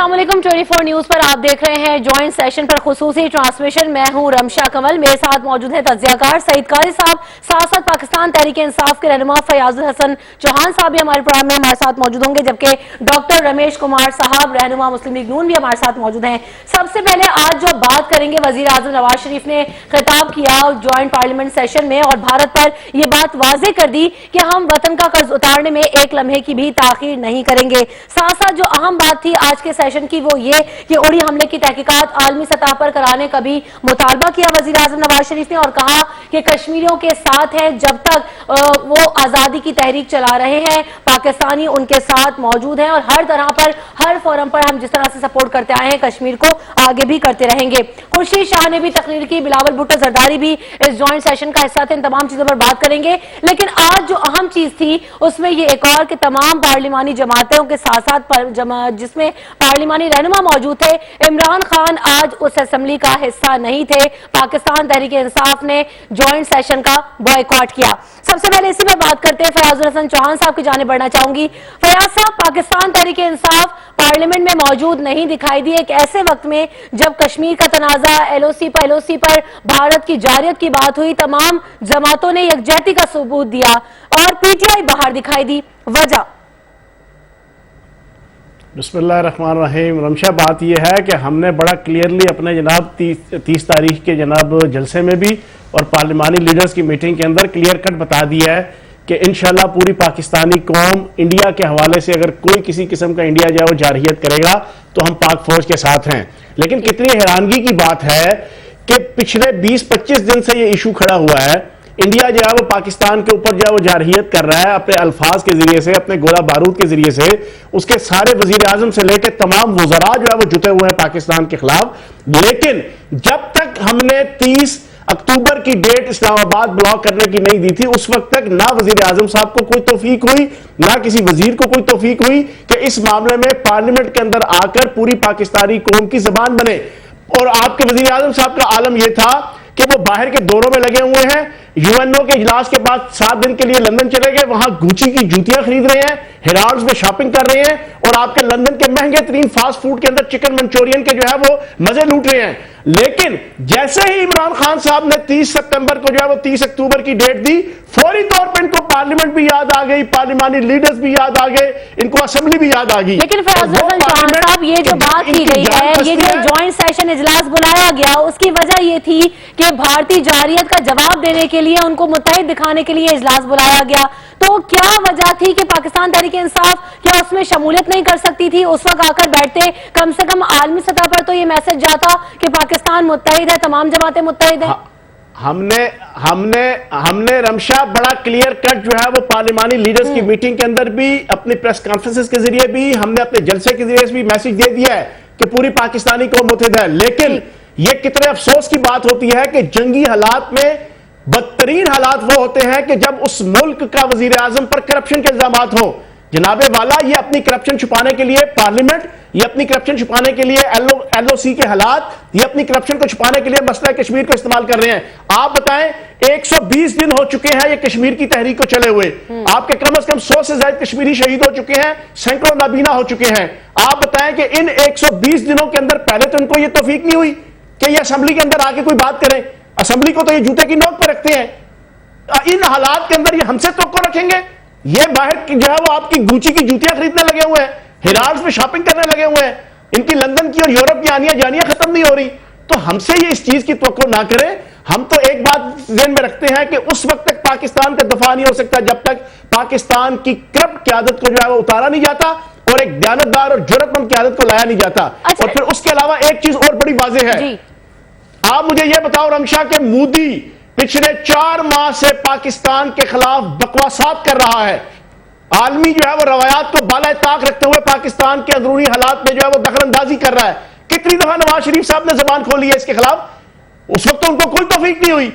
अस्सलामुअलैकुम 24 न्यूज पर आप देख रहे हैं ज्वाइंट सेशन पर खुसूसी ट्रांसमिशन। मैं हूं रमशा कमल, मेरे साथ मौजूद है तज्जियाकार सईद कारी साहब, साथ साथ पाकिस्तान तहरीक इंसाफ के रहनुमा फयाजुल हसन चौहान साहब भी हमारे प्रोग्राम में हमारे साथ मौजूद होंगे, जबकि डॉक्टर रमेश कुमार साहब रहनुमा मुस्लिम लीग नून भी हमारे साथ मौजूद हैं। सबसे पहले आज जो बात करेंगे, वजीर आजम नवाज शरीफ ने खिताब किया ज्वाइंट पार्लियामेंट सेशन में और भारत पर यह बात वाजे कर दी कि हम वतन का कर्ज उतारने में एक लम्हे की भी ताखीर नहीं करेंगे। साथ साथ जो अहम बात थी आज के सेशन की वो ये कि उड़ी हमले की तहकीकात आलमी सतह पर कराने का भी मुतालबा किया वजीर आजम नवाज शरीफ ने और कहा कि कश्मीरियों के साथ हैं, जब तक वो आजादी की तहरीक चला रहे हैं पाकिस्तानी उनके साथ मौजूद हैं और हर तरह पर हर फोरम पर हम जिस तरह से सपोर्ट करते आए हैं कश्मीर को आगे भी करते रहेंगे। खुर्शीद शाह ने भी तकरीर की, बिलावल भुट्टो जरदारी भी इस ज्वाइंट सेशन का हिस्सा थे। इन तमाम चीजों पर बात करेंगे, लेकिन आज जो अहम चीज थी उसमें ये एक और कि तमाम पार्लिमानी जमातों के साथ साथ जिसमें पार्लिमानी रहनुमा मौजूद थे, इमरान खान आज उस असेंबली का हिस्सा नहीं थे। पाकिस्तान तहरीक इंसाफ ने ज्वाइंट सेशन का बॉयकॉट किया। सबसे पहले इसी पर बात करते हैं, फयाजुल हसन चौहान साहब की जानिब बढ़ना चाहूंगी। फयाज साहब, पाकिस्तान तहरीक इंसाफ पार्लियामेंट में मौजूद नहीं दिखाई दी एक ऐसे वक्त में जब कश्मीर का तनाजा एलओसी पर भारत की जारियत की बात हुई, तमाम जमातों ने यकजहती का सबूत दिया और पीटीआई बाहर दिखाई दी। वजह? बिस्मिल्लाहिर्रहमानिर्रहीम। रमशा, बात यह है कि हमने बड़ा क्लियरली अपने जनाब 30 तारीख के जनाब जलसे में भी और पार्लिमानी लीडर्स की मीटिंग के अंदर क्लियर कट बता दिया है कि इंशाल्लाह पूरी पाकिस्तानी कौम इंडिया के हवाले से अगर कोई किसी किस्म का इंडिया जो है वो जारहियत करेगा तो हम पाक फौज के साथ हैं। लेकिन कितनी हैरानगी की बात है कि पिछले 20-25 दिन से ये इशू खड़ा हुआ है। इंडिया जो है वो पाकिस्तान के ऊपर जो है वो जारहियत कर रहा है अपने अल्फाज के जरिए से, अपने गोला बारूद के जरिए से। उसके सारे वजीर आजम से लेकर तमाम वज़रा जो है वो जुटे हुए हैं पाकिस्तान के खिलाफ। लेकिन जब तक हमने 30 अक्टूबर की डेट इस्लामाबाद ब्लॉक करने की नहीं दी थी, उस वक्त तक ना वजीर आजम साहब को कोई तौफीक हुई, ना किसी वजीर को कोई तौफीक हुई कि इस मामले में पार्लियामेंट के अंदर आकर पूरी पाकिस्तानी कौम की जबान बने। और आपके वजीर आजम साहब का आलम यह था कि वो बाहर के दौरों में लगे हुए हैं। यूएनओ के इजलास के बाद 7 दिन के लिए लंदन चले गए, वहां गुची की जूतियां खरीद रहे हैं, हिरार्ड्स में शॉपिंग कर रहे हैं और आपके लंदन के महंगे तरीन फास्ट फूड के अंदर चिकन मंचूरियन के जो है वो मजे लूट रहे हैं। लेकिन जैसे ही इमरान खान साहब ने 30 सितंबर को जो है वो 30 अक्टूबर की डेट दी, फौरी तौर पर इनको पार्लियामेंट भी याद आ गई, पार्लिमानी लीडर्स भी याद आ गए, इनको असेंबली भी याद आ गई। लेकिन फयाजुल हसन चौहान साहब, ये जो बात की गई है, ये जो ज्वाइंट सेशन इजलास बुलाया गया, उसकी वजह ये थी कि भारतीय जारियत का जवाब देने के लिए, उनको मुत्तहिद दिखाने के लिए इजलास बुलाया गया। तो क्या वजह थी कि पाकिस्तान तहरीक इंसाफ क्या उसमें शमूलियत नहीं कर सकती थी? उस वक्त आकर बैठते, कम से कम आलमी सतह पर तो ये मैसेज जाता कि पाकिस्तान मुत्तहिद है, तमाम जमातें मुत्तहिद है। हमने रमशा बड़ा क्लियर कट जो है वो पार्लिमानी लीडर्स की मीटिंग के अंदर भी, अपनी प्रेस कॉन्फ्रेंसेस के जरिए भी, हमने अपने जलसे के जरिए भी मैसेज दे दिया है कि पूरी पाकिस्तानी कौम मुत्तहिद है। लेकिन यह कितने अफसोस की बात होती है कि जंगी हालात में बदतरीन हालात वो होते हैं कि जब उस मुल्क का वजीर आजम पर करप्शन के इल्जामात हो। जनाबे वाला, ये अपनी करप्शन छुपाने के लिए पार्लियामेंट, ये अपनी करप्शन छुपाने के लिए एलओसी के हालात, ये अपनी करप्शन को छुपाने के लिए मसला कश्मीर को इस्तेमाल कर रहे हैं। आप बताएं, 120 दिन हो चुके हैं ये कश्मीर की तहरीक को चले हुए, आपके कम से कम 100 से ज्यादा कश्मीरी शहीद हो चुके हैं, सैकड़ों नाबीना हो चुके हैं। आप बताएं कि इन 120 दिनों के अंदर पहले तो इनको ये तौफीक नहीं हुई कि ये असेंबली के अंदर आके कोई बात करें। असेंबली को तो ये जूते की नोक पर रखते हैं। इन हालात के अंदर ये हमसे तो को रखेंगे? ये बाहर जो है वो आपकी गुची की जूतियां खरीदने लगे हुए हैं, हिरार्ड्स में शॉपिंग करने लगे हुए हैं, इनकी लंदन की और यूरोप की आनियां जानियां खत्म नहीं हो रही। तो हमसे ये इस चीज की तवक्को ना करें। हम तो एक बात ज़हन में रखते हैं कि उस वक्त तक पाकिस्तान का दफा नहीं हो सकता जब तक पाकिस्तान की करप्ट क़यादत को जो है वो उतारा नहीं जाता और एक दयानतदार और जुर्रतमंद क़यादत को लाया नहीं जाता। और फिर उसके अलावा एक चीज और बड़ी वाज़ेह है। आप मुझे यह बताओ रमशा के मोदी पिछले 4 माह से पाकिस्तान के खिलाफ बकवासात कर रहा है, आलमी जो है वो रवायात को बाला ताक रखते हुए पाकिस्तान के अंदरूनी हालात में जो है वो दखलंदाजी कर रहा है। कितनी दफा नवाज शरीफ साहब ने जबान खोली है इसके खिलाफ? उस वक्त तो उनको कोई तौफीक नहीं हुई।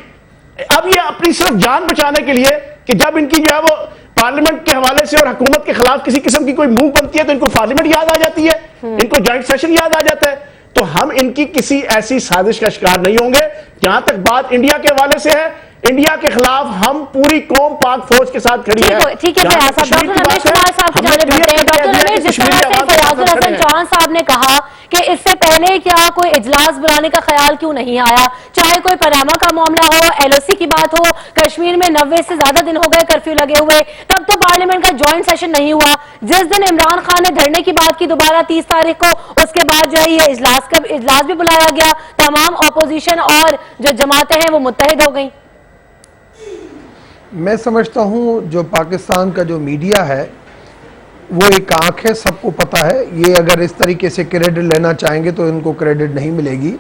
अब ये अपनी सिर्फ जान बचाने के लिए कि जब इनकी जो है वो पार्लियामेंट के हवाले से और हुकूमत के खिलाफ किसी किस्म की कोई मूव बनती है तो इनको पार्लियामेंट याद आ जाती है, इनको ज्वाइंट सेशन याद आ जाता है। तो हम इनकी किसी ऐसी साजिश का शिकार नहीं होंगे। जहां तक बात इंडिया के हवाले से है, इंडिया के खिलाफ हम पूरी कौम पाक फौज के साथ खड़ी है। ठीक है फयाज साहब, डॉक्टर रमेश कुमार साहब की जानिब बढ़ते हैं। डॉक्टर रमेश, जिस तरह से फयाजुल हसन चौहान साहब ने कहा कि इससे पहले क्या कोई इजलास बुलाने का ख्याल क्यों नहीं आया, चाहे कोई पनामा का मामला हो, एलओसी की बात हो, कश्मीर में 90 से ज्यादा दिन हो गए कर्फ्यू लगे हुए, तब तो पार्लियामेंट का ज्वाइंट सेशन नहीं हुआ। जिस दिन इमरान खान ने धरने की बात की दोबारा 30 तारीख को, उसके बाद जो है ये इजलास भी बुलाया गया, तमाम ऑपोजिशन और जो जमातें हैं वो मुत्तहिद हो गई। मैं समझता हूं जो पाकिस्तान का जो मीडिया है वो एक आंख है, सबको पता है। ये अगर इस तरीके से क्रेडिट लेना चाहेंगे तो इनको क्रेडिट नहीं मिलेगी।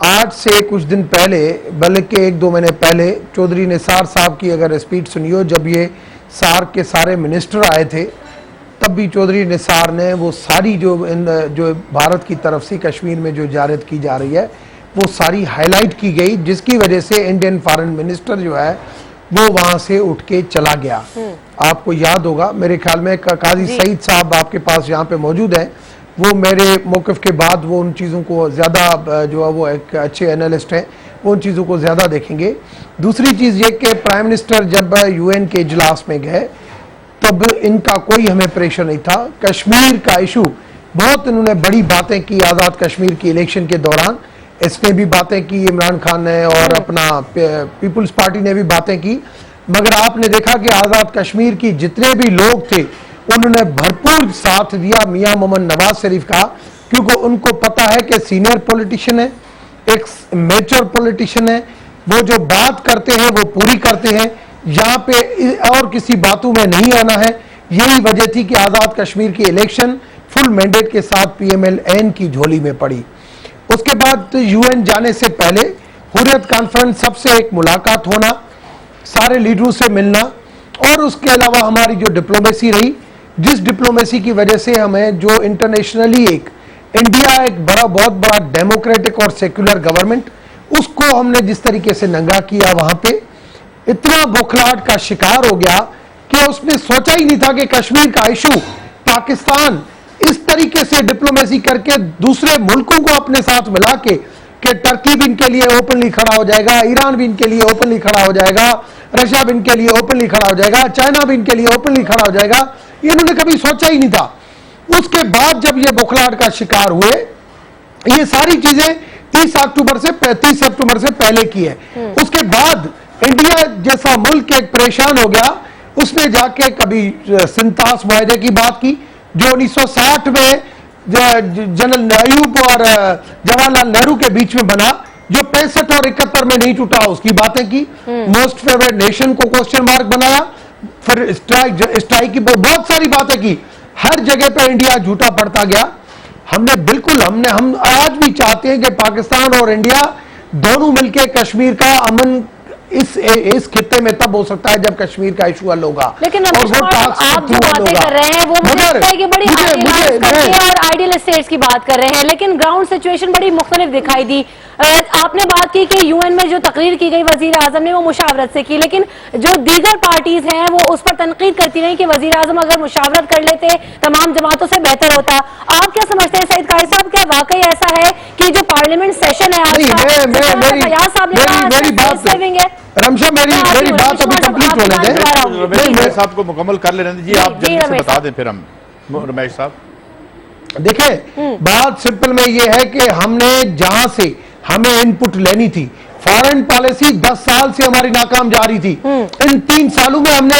आज से कुछ दिन पहले, बल्कि 1-2 महीने पहले, चौधरी निसार साहब की अगर स्पीच सुनियो, जब ये सार्क के सारे मिनिस्टर आए थे, तब भी चौधरी निसार ने वो सारी जो भारत की तरफ से कश्मीर में जो जारत की जा रही है वो सारी हाईलाइट की गई, जिसकी वजह से इंडियन फॉरेन मिनिस्टर जो है वो वहां से उठ के चला गया। आपको याद होगा, मेरे ख्याल में काजी सईद साहब आपके पास यहाँ पे मौजूद हैं, वो मेरे मौक़िफ़ के बाद वो उन चीज़ों को ज़्यादा जो है वो एक अच्छे एनालिस्ट हैं, वो उन चीज़ों को ज़्यादा देखेंगे। दूसरी चीज़ ये कि प्राइम मिनिस्टर जब UN के इजलास में गए तब इनका कोई हमें प्रेशर नहीं था। कश्मीर का इशू बहुत इन्होंने बड़ी बातें की आज़ाद कश्मीर की इलेक्शन के दौरान, इसने भी बातें की, इमरान खान ने और अपना पीपुल्स पार्टी ने भी बातें की, मगर आपने देखा कि आज़ाद कश्मीर की जितने भी लोग थे उन्होंने भरपूर साथ दिया मियां मोहम्मद नवाज शरीफ का, क्योंकि उनको पता है कि सीनियर पॉलिटिशियन है, एक मैच्योर पॉलिटिशियन है, वो जो बात करते हैं वो पूरी करते हैं, यहाँ पे और किसी बातों में नहीं आना है। यही वजह थी कि आज़ाद कश्मीर की इलेक्शन फुल मैंडेट के साथ PMLN की झोली में पड़ी। उसके बाद UN जाने से पहले हुर्रियत कॉन्फ्रेंस सबसे एक मुलाकात होना, सारे लीडरों से मिलना, और उसके अलावा हमारी जो डिप्लोमेसी रही, जिस डिप्लोमेसी की वजह से हमें जो इंटरनेशनली एक इंडिया एक बहुत बड़ा डेमोक्रेटिक और सेक्युलर गवर्नमेंट, उसको हमने जिस तरीके से नंगा किया, वहां पे इतना बौखलाहट का शिकार हो गया कि उसने सोचा ही नहीं था कि कश्मीर का इशू पाकिस्तान इस तरीके से डिप्लोमेसी करके दूसरे मुल्कों को अपने साथ मिला के टर्की भी इनके लिए ओपनली खड़ा हो जाएगा, ईरान भी इनके लिए ओपनली खड़ा हो जाएगा, रशिया भी इनके लिए ओपनली खड़ा हो जाएगा, चाइना भी इनके लिए ओपनली खड़ा हो जाएगा, ये इन्होंने कभी सोचा ही नहीं था। उसके बाद जब ये बौखलाहट का शिकार हुए, ये सारी चीजें 30 सितंबर से पहले की है। उसके बाद इंडिया जैसा मुल्क एक परेशान हो गया, उसने जाके कभी सिंतास मुआहदे की बात की जो 1960 में जनरल अयूब और जवाहरलाल नेहरू के बीच में बना, जो 65 और 71 में नहीं टूटा, उसकी बातें की। मोस्ट फेवरेट नेशन को क्वेश्चन मार्क बनाया, फिर स्ट्राइक की बहुत सारी बातें की। हर जगह पे इंडिया झूठा पड़ता गया। हम आज भी चाहते हैं कि पाकिस्तान और इंडिया दोनों मिलकर कश्मीर का अमन इस खित्ते में तब हो सकता है जब कश्मीर का इशू हल होगा। लेकिन आप जो बातें कर रहे हैं वो मुझे लगता है कि बड़ी आइडियल स्टेट्स की बात कर रहे हैं, लेकिन ग्राउंड सिचुएशन बड़ी मुख्तलिफ दिखाई दी। आपने बात की कि UN में जो तकरीर की गई वजीर आजम ने वो मुशावरत से की, लेकिन जो दीगर पार्टीज हैं वो उस पर तनकीद करती रही कि वजीर आजम अगर मुशावरत कर लेते तमाम जमातों से बेहतर होता। आप क्या समझते हैं सईद काजी साहब, क्या वाकई ऐसा है कि जो पार्लियामेंट सेशन है आज रमशा, मेरी बात अभी कंप्लीट होने दें। रमेश साहब को मुकम्मल कर लेने दीजिए, आप जल्दी से बता दें फिर हम। रमेश साहब देखिए, बात सिंपल में ये है कि हमने जहां से हमें इनपुट लेनी थी, फॉरेन पॉलिसी 10 साल से हमारी नाकाम जा रही थी, इन 3 सालों में हमने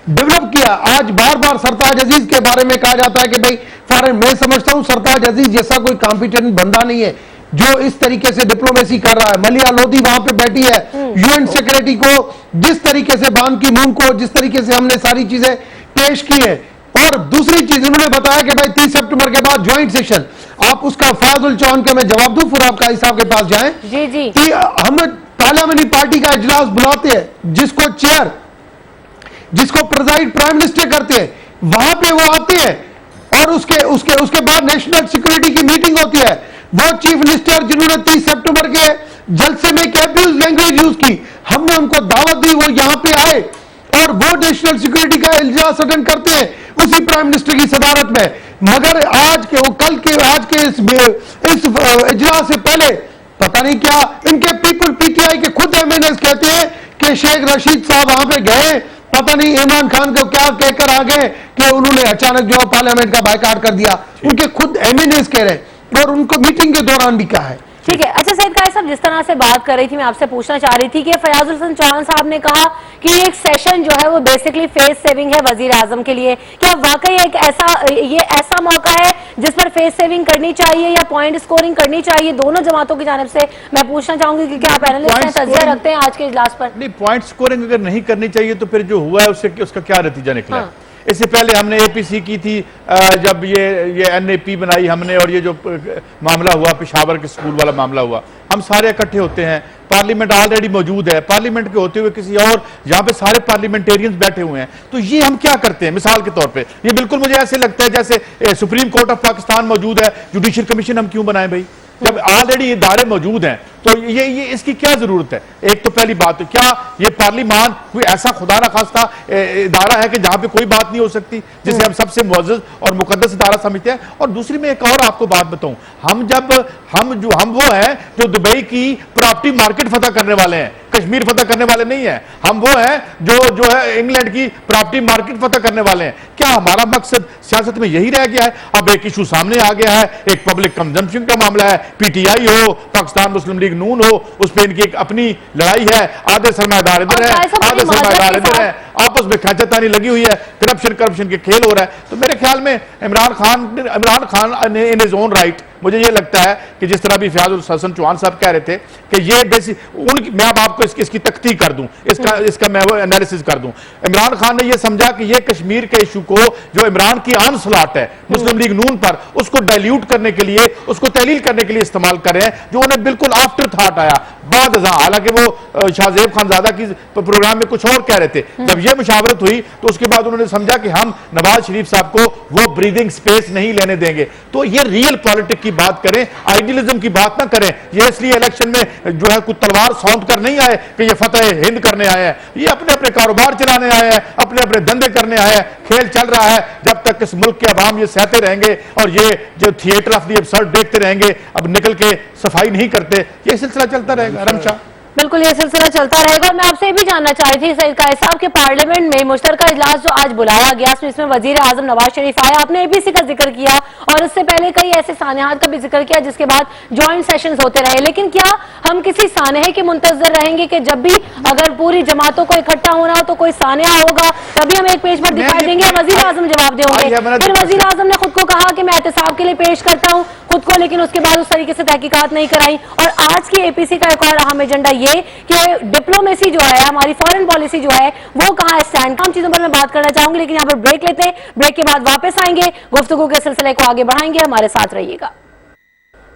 डेवलप किया। आज बार बार सरताज अजीज के बारे में कहा जाता है कि भाई फॉरेन, मैं समझता हूं सरताज अजीज जैसा कोई कॉम्पिटेंट बंदा नहीं है जो इस तरीके से डिप्लोमेसी कर रहा है। मलिया लोधी वहां पे बैठी है, UN सेक्रेटरी को जिस तरीके से बान की मून को जिस तरीके से हमने सारी चीजें पेश की है। और दूसरी चीज इन्होंने बताया कि भाई 30 सितंबर के बाद ज्वाइंट सेशन, आप उसका फयाजुल चौहान के मैं जवाब दूं, फिर आप काजी साहब के पास जाएं कि हम पार्लियामेंटी पार्टी का इजलास बुलाते हैं, जिसको प्रेजाइड प्राइम मिनिस्टर करते हैं, वहां पे वो आते हैं, और उसके बाद नेशनल सिक्योरिटी की मीटिंग होती है। वो चीफ मिनिस्टर जिन्होंने 30 सितंबर के जलसे में कैपिटल लैंग्वेज यूज की, हमने उनको दावत दी, वो यहां पे आए और वो नेशनल सिक्योरिटी का इजलास अटेंड करते हैं उसी प्राइम मिनिस्टर की सदारत में। मगर आज के इस इजलास से पहले पता नहीं क्या इनके PTI के खुद MNAs कहते हैं कि शेख रशीद साहब वहां पे गए, पता नहीं इमरान खान को क्या कहकर आ गए कि उन्होंने अचानक जो है पार्लियामेंट का बायकॉट कर दिया। उनके खुद एमएनएस कह रहे हैं और उनको मीटिंग के दौरान भी कहा है। ठीक है। अच्छा सईद काजी साहब, जिस तरह से बात कर रही थी, मैं आपसे पूछना चाह रही थी कि फयाजुल हसन चौहान साहब ने कहा कि एक सेशन जो है वो बेसिकली फेस सेविंग है वजीर आजम के लिए। क्या वाकई एक ऐसा मौका है जिस पर फेस सेविंग करनी चाहिए या पॉइंट स्कोरिंग करनी चाहिए? दोनों जमातों की जानिब से मैं पूछना चाहूंगी कि क्या आप एनालिस्ट हैं, तज्जिया रखते हैं आज के इजलास पर? नहीं, पॉइंट स्कोरिंग अगर नहीं करनी चाहिए तो फिर जो हुआ है उसका क्या नतीजा निकला? हाँ। इससे पहले हमने एपीसी की थी, जब ये एनएपी बनाई हमने, और ये जो मामला हुआ पेशावर के स्कूल वाला मामला हुआ, हम सारे इकट्ठे होते हैं, पार्लियामेंट ऑलरेडी मौजूद है, पार्लियामेंट के होते हुए किसी और यहाँ पे सारे पार्लियामेंटेरियंस बैठे हुए हैं, तो ये हम क्या करते हैं? मिसाल के तौर पे ये बिल्कुल मुझे ऐसे लगता है जैसे सुप्रीम कोर्ट ऑफ पाकिस्तान मौजूद है, जुडिशियल कमीशन हम क्यों बनाएं भाई, जब ऑलरेडी ये इदारे मौजूद हैं? तो ये इसकी क्या जरूरत है? एक तो पहली बात, तो क्या ये पार्लियामान कोई ऐसा खुदा न खास्ता इदारा है कि जहां पे कोई बात नहीं हो सकती, जिसे हम सबसे मुअज़्ज़ज़ और मुकद्दस इदारा समझते हैं? और दूसरी में एक और आपको बात बताऊं, हम वो हैं जो दुबई की प्रॉपर्टी मार्केट फतह करने वाले हैं, कश्मीर फतह करने वाले नहीं है। हम वो हैं जो है इंग्लैंड की प्रॉपर्टी मार्केट फतह करने वाले हैं। क्या हमारा मकसद सियासत में यही रह गया है? अब एक इशू सामने आ गया है, एक पब्लिक कंजम्पशन का मामला है, पीटीआई हो, पाकिस्तान मुस्लिम लीग नून हो, उस पर इनकी एक अपनी लड़ाई है, आधे सरमायादार इधर है, आधे सरमायादार इधर है, आपस में खींचातानी लगी हुई है, करप्शन के खेल हो रहा है। तो मेरे ख्याल में Imran Khan in his own right, मुझे ये लगता है कि जिस तरह भी फयाजुल हसन चौहान साहब कह रहे थे कि ये मैं अब आपको इसकी तख्ती कर दूं, इसका मैं वो एनालिसिस कर दूं। इमरान खान ने ये समझा कि ये कश्मीर के इशू को, जो इमरान की आन सलाट है मुस्लिम लीग नून पर, उसको डाइल्यूट करने के लिए, उसको तहलील करने के लिए इस्तेमाल कर रहे हैं, जो उन्हें बिल्कुल आफ्टर थॉट आया बाद। हालांकि वो शाहजेब खानजादा की प्रोग्राम में कुछ और कह रहे थे, जब ये मुशावरत हुई तो उसके बाद उन्होंने समझा कि हम नवाज शरीफ साहब को वो ब्रीदिंग स्पेस नहीं लेने देंगे। तो ये रियल पॉलिटिक्स की बात करें, आइडियलिज्म की बात ना करें। ये इसलिए इलेक्शन में जो है कुछ तलवार सौंप कर नहीं आए कि ये फतेह हिंद करने आए हैं, ये अपने अपने कारोबार चलाने आए हैं, अपने अपने धंधे करने आए हैं। खेल चल रहा है, जब तक इस मुल्क के अवाम ये सहते रहेंगे और ये जो थिएटर ऑफ द एब्सर्ड देखते रहेंगे, अब निकल के सफाई नहीं करते, ये सिलसिला चलता रहेगा। रमशा, बिल्कुल ये सिलसिला चलता रहेगा। और मैं आपसे ये भी जानना चाह रही थी सईद काजी साहब के पार्लियामेंट में मुश्तरका इजलास जो आज बुलाया गया, इसमें वजीर आजम नवाज शरीफ आए, आपने एपीसी का जिक्र किया और इससे पहले कई ऐसे सानहात का भी जिक्र किया जिसके बाद जॉइंट सेशंस होते रहे। लेकिन क्या हम किसी सानहे के मुंतजर रहेंगे कि जब भी अगर पूरी जमातों को इकट्ठा होना हो तो कोई सानहा होगा, तभी हम एक पेज पर दिखाई देंगे, वजीर आजम जवाब देंगे? फिर वजीर आजम ने खुद को कहा कि मैं एहतसाब के लिए पेश करता हूँ खुद को, लेकिन उसके बाद उस तरीके से तहकीकात नहीं कराई। और आज की एपीसी का एक और अहम एजेंडा ये कि डिप्लोमेसी जो है, हमारी फॉरेन पॉलिसी जो है, वो कहाँ स्टैंड। कम चीजों पर मैं बात करना चाहूंगी, लेकिन यहाँ पर ब्रेक लेते हैं, ब्रेक के बाद वापस आएंगे, गुफ्तगू के सिलसिले को आगे बढ़ाएंगे, हमारे साथ रहिएगा।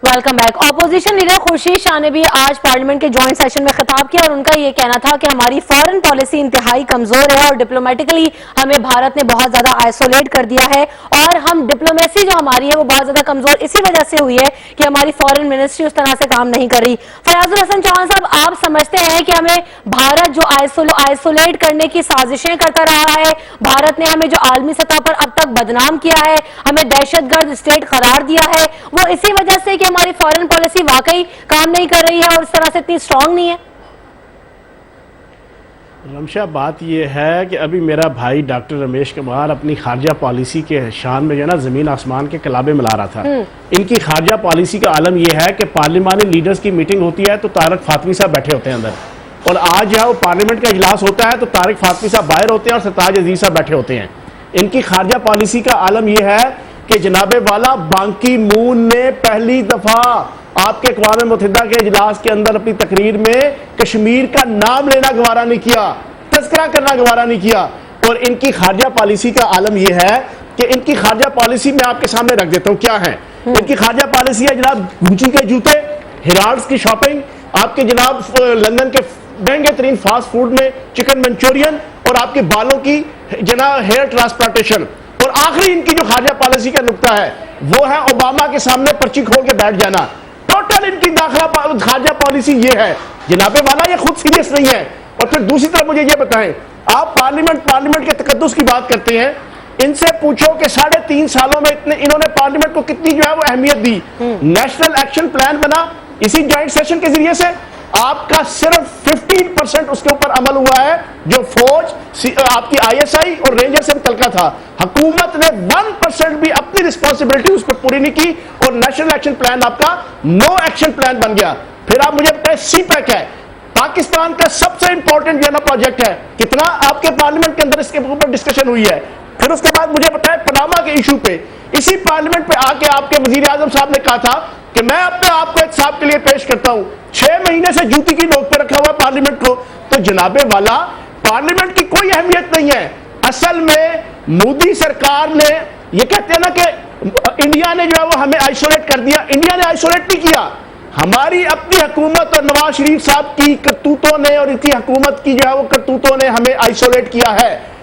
Welcome back. Opposition leader Khurshid Shah ने भी आज पार्लियामेंट के जॉइंट सेशन में खिताब किया और उनका ये कहना था कि हमारी फॉरेन पॉलिसी इंतहाई कमजोर है और डिप्लोमेटिकली हमें भारत ने बहुत ज्यादा आइसोलेट कर दिया है और हम डिप्लोमेसी जो हमारी है वो बहुत ज्यादा कमजोर इसी वजह से हुई है कि हमारी फॉरेन मिनिस्ट्री उस तरह से काम नहीं कर रही। फयाजुल हसन चौहान साहब, आप समझते हैं कि हमें भारत जो आइसोलेट करने की साजिशें करता रहा है, भारत ने हमें जो आलमी सतह पर अब तक बदनाम किया है, हमें दहशतगर्द स्टेट करार दिया है, वो इसी वजह से कि हमारी फॉरेन पॉलिसी वाकई काम नहीं कर रही है और इस तरह से इतनी स्ट्रांग नहीं है? रमशा, बात यह है कि अभी मेरा भाई डॉक्टर रमेश कुमार अपनी खारजा पॉलिसी के शान में जो है ना जमीन आसमान के कलाबे मिला रहा था। इनकी खारजा पॉलिसी का आलम यह है कि पार्लियामानी लीडर्स की मीटिंग होती है तो तारिक फातमी साहब बैठे होते हैं अंदर, और आज जो है वो पार्लियामेंट का इजलास होता है तो तारिक फातमी साहब बाहर होते हैं और सरताज अजीज साहब बैठे होते हैं। इनकी खारजा पॉलिसी का आलम यह है कि जनाबे वाला बां की मून ने पहली दफा आपके अक़वाम मुत्तहिदा के इजलास के अंदर अपनी तकरीर में कश्मीर का नाम लेना गवारा नहीं किया, तज़किरा करना गवारा नहीं किया। और इनकी खारजा पॉलिसी का आलम यह है कि इनकी खारजा पॉलिसी मैं आपके सामने रख देता हूं क्या है। इनकी खारजा पॉलिसी है जनाब गुची के जूते, हिराल्ड्स की शॉपिंग, आपके जनाब लंदन के महंगे तरीन फास्ट फूड में चिकन मंचूरियन, और आपके बालों की जनाब हेयर ट्रांसप्लांटेशन। और आखिरी इनकी जो खारजा पॉलिसी का नुकता है वो है ओबामा के सामने पर्ची खोल के बैठ जाना। टोटल इनकी दाखिला खारजा पॉलिसी ये है जनाबे वाला, ये खुद सीरियस नहीं है। और फिर दूसरी तरफ मुझे ये बताएं, आप पार्लियामेंट के तकद्दुस की बात करते हैं, इनसे पूछो कि 3.5 सालों में इन्होंने पार्लियामेंट को कितनी जो है वो अहमियत दी। नेशनल एक्शन प्लान बना इसी जॉइंट सेशन के जरिए से, आपका सिर्फ 15% उसके ऊपर अमल हुआ है, जो फौज आपकी ISI और रेंजर से मुतल्लिका था। हुकूमत ने 1% भी अपनी रिस्पॉन्सिबिलिटी उस पर पूरी नहीं की और नेशनल एक्शन प्लान आपका नो एक्शन प्लान बन गया। फिर आप मुझे बताएं, CPEC है पाकिस्तान का सबसे इंपॉर्टेंट जो है ना प्रोजेक्ट है, कितना आपके पार्लियामेंट के अंदर इसके ऊपर डिस्कशन हुई है। फिर उसके बाद मुझे बताएं पनामा के इशू पे, इसी पार्लियामेंट पे आके आपके वजीर आजम साहब ने कहा था कि मैं अपने आप को एक साहब के लिए पेश करता हूं, 6 महीने से जूती की नोक पे रखा हुआ पार्लियामेंट को। तो जनाबे वाला पार्लियामेंट की कोई अहमियत नहीं है। असल में मोदी सरकार ने, ये कहते हैं ना कि इंडिया ने जो है वो हमें आइसोलेट कर दिया, इंडिया ने आइसोलेट नहीं किया। हमारी अपनी हुकूमत और नवाज शरीफ साहब की करतूतों ने और इनकी हुकूमत की जो है वो करतूतों ने हमें आइसोलेट किया है।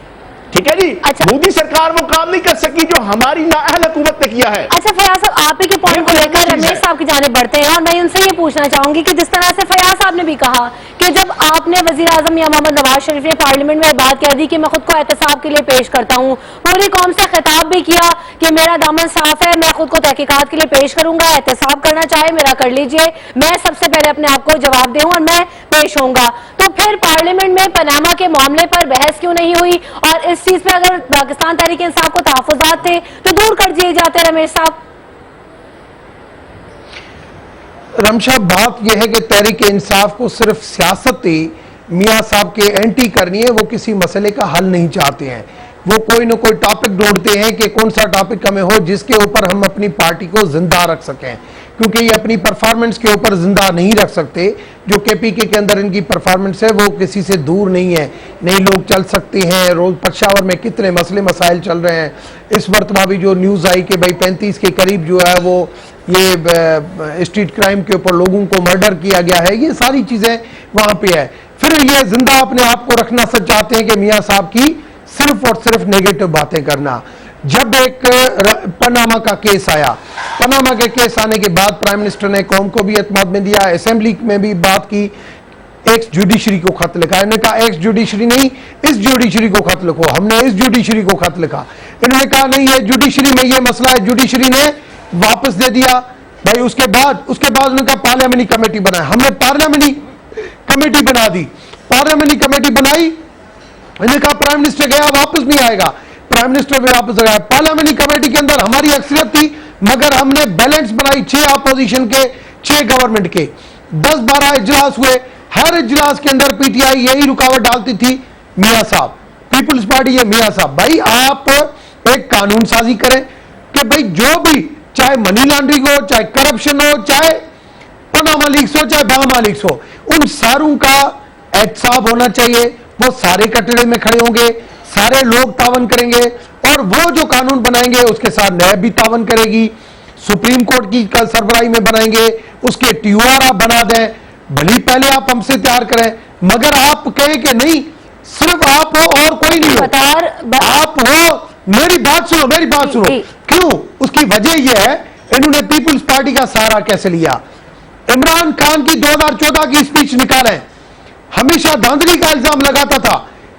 ठीक है जी। अच्छा। मोदी सरकार वो काम नहीं कर सकी जो हमारी नाअहल हुकूमत ने किया है। अच्छा फयाज साहब, आप ही के पॉइंट को लेकर रमेश साहब की जाने बढ़ते हैं और मैं उनसे ये पूछना चाहूंगी कि जिस तरह से फयाज साहब ने भी कहा कि जब आपने वजीर आजम या मोहम्मद नवाज शरीफ ने पार्लियामेंट में बात कह दी कि मैं खुद को एहतसाब के लिए पेश करता हूँ, पूरी कौम से खिताब भी किया कि मेरा दामन साफ है, मैं खुद को तहकीकात के लिए पेश करूंगा, एहतसाब करना चाहे मेरा कर लीजिए, मैं सबसे पहले अपने आप को जवाब दूं और मैं पेश होऊंगा। तो फिर पार्लियामेंट में पनामा के मामले पर बहस क्यों नहीं हुई? और इस चीज पे अगर पाकिस्तान तहरीक इंसाफ को तहफुजात थे तो दूर कर दिए जाते। रमेश साहब, रमशा, बात यह है कि तहरीक इंसाफ को सिर्फ सियासती मियाँ साहब के एंटी करनी है, वो किसी मसले का हल नहीं चाहते हैं। वो कोई ना कोई टॉपिक ढूंढते हैं कि कौन सा टॉपिक हमें हो जिसके ऊपर हम अपनी पार्टी को जिंदा रख सकें, क्योंकि ये अपनी परफॉर्मेंस के ऊपर जिंदा नहीं रख सकते। जो KPK के अंदर इनकी परफॉर्मेंस है वो किसी से दूर नहीं है। नहीं लोग चल सकते हैं, रोज पेशावर में कितने मसले मसाइल चल रहे हैं। इस मरतबा भी जो न्यूज़ आई कि भाई 35 के करीब जो है वो ये स्ट्रीट क्राइम के ऊपर लोगों को मर्डर किया गया है, ये सारी चीज़ें वहाँ पे है। फिर ये जिंदा अपने आप को रखना सच चाहते हैं कि मियाँ साहब की सिर्फ और सिर्फ नेगेटिव बातें करना। जब एक पनामा का केस आया, पनामा के केस आने के बाद प्राइम मिनिस्टर ने कौम को भी एतमाद में दिया, असेंबली में भी बात की, एक्स जुडिशरी को खत लिखा। इन्होंने कहा एक्स जुडिशरी नहीं, इस जुडिशरी को खत लिखो। हमने इस जुडिशरी को खत लिखा। इन्होंने कहा नहीं, ये जुडिशरी में ये मसला है, जुडिशरी ने वापस दे दिया। भाई उसके बाद उन्होंने कहा पार्लियामेंट्री कमेटी बनाए। हमने पार्लियामेंट्री कमेटी बना दी, पार्लियामेंट्री कमेटी बनाई। इन्होंने कहा प्राइम मिनिस्टर गया वापस नहीं आएगा, प्राइम मिनिस्टर भी वापस आ गया। पार्लियामेंट्री कमेटी के अंदर हमारी अक्सरियत थी, मगर हमने बैलेंस बनाई 6 अपोजिशन के, 6 गवर्नमेंट के। 10-12 इजलास हुए, हर इजलास के अंदर PTI यही रुकावट डालती थी, मियाँ साहब पीपुल्स पार्टी है, मियाँ साहब भाई आप एक कानून साजी करें कि भाई जो भी, चाहे मनी लॉन्ड्रिंग हो, चाहे करप्शन हो, चाहे पनामा लीक्स हो, चाहे बाहामा लीक्स हो, उन सारों का एहतसाब होना चाहिए। वो सारे कटड़े में खड़े होंगे, सारे लोग तावन करेंगे और वो जो कानून बनाएंगे उसके साथ नैब भी तावन करेगी। सुप्रीम कोर्ट की कल सरबराही में बनाएंगे, उसके TUR आप बना दें, भली पहले आप हमसे तैयार करें, मगर आप कहें कि नहीं सिर्फ आप हो और कोई नहीं हो, आप हो। मेरी बात सुनो, क्यों? उसकी वजह यह है इन्होंने पीपुल्स पार्टी का सहारा कैसे लिया। इमरान खान की 2014 की स्पीच निकालें, हमेशा धांधली का इल्जाम लगाता था।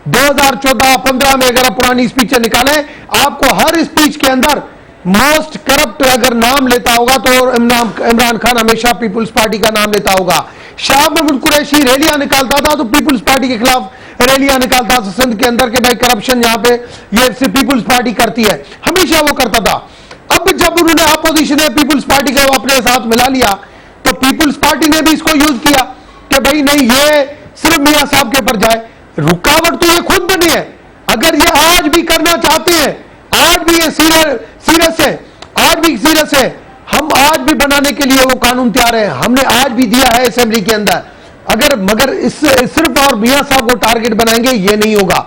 2014-15 में अगर आप पुरानी स्पीचें निकालें, आपको हर स्पीच के अंदर मोस्ट करप्ट अगर नाम लेता होगा तो इमरान खान हमेशा पीपुल्स पार्टी का नाम लेता होगा। शाह महमूद कुरैशी रैलियां निकालता था तो पीपुल्स पार्टी के खिलाफ रैलियां निकालता था सिंध के अंदर के भाई करप्शन यहाँ पे ये सिर्फ पीपुल्स पार्टी करती है, हमेशा वो करता था। अब जब उन्होंने अपोजिशन ने पीपुल्स पार्टी को अपने साथ मिला लिया तो पीपुल्स पार्टी ने भी इसको यूज किया कि भाई नहीं ये सिर्फ मियाँ साहब के ऊपर जाए। रुकावट तो ये खुद बनी है। अगर ये आज भी करना चाहते हैं, आज भी ये सीरियस है, आज भी सीरियस है, हम आज भी बनाने के लिए वो कानून तैयार है, हमने आज भी दिया है असेंबली के अंदर। अगर मगर इससे सिर्फ और मियाँ साहब को टारगेट बनाएंगे ये नहीं होगा।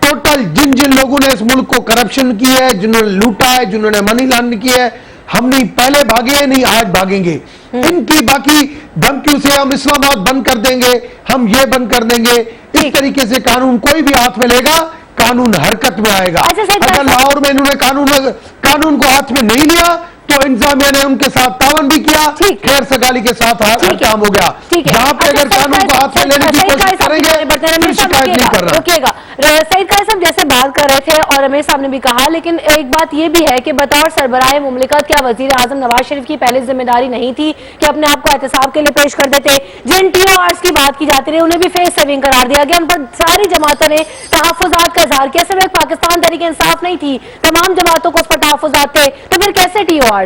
टोटल जिन जिन लोगों ने इस मुल्क को करप्शन की है, जिन्होंने लूटा है, जिन्होंने मनी लॉन्ड्रिंग की है, हम नहीं पहले भागे नहीं आज भागेंगे। इनकी बाकी धमकियों से हम इस्लामाबाद बंद कर देंगे, हम ये बंद कर देंगे, इस तरीके से कानून कोई भी हाथ में लेगा कानून हरकत में आएगा। अगर लाहौर में इन्होंने कानून को हाथ में नहीं लिया तो इंतजामिया ने उनके साथ तावन भी किया, ठीक। खैर सगाली के साथ हर काम हो गया। ठीक है, जहां पे अगर कानून को हाथ में लेने की कोशिश करेंगे फिर शिकायत नहीं कर रहा। रुकिएगा, सईद काजी साहब जैसे बात कर रहे थे और रमेश साहब ने भी कहा, लेकिन एक बात यह भी है कि बतौर सरबराह मुमलिकत क्या वजीर आजम नवाज शरीफ की पहले जिम्मेदारी नहीं थी कि अपने आप को एहतसाब के लिए पेश कर देते? जिन TORs की बात की जाती रही उन्हें भी फेस सेविंग करार दिया गया, उन पर सारी जमातों ने तहफ्फुजात का इजहार किया। सिर्फ एक पाकिस्तान तहरीक इंसाफ नहीं थी, तमाम जमातों को उस पर तहफ्फुजात थे, तो फिर कैसे TORs?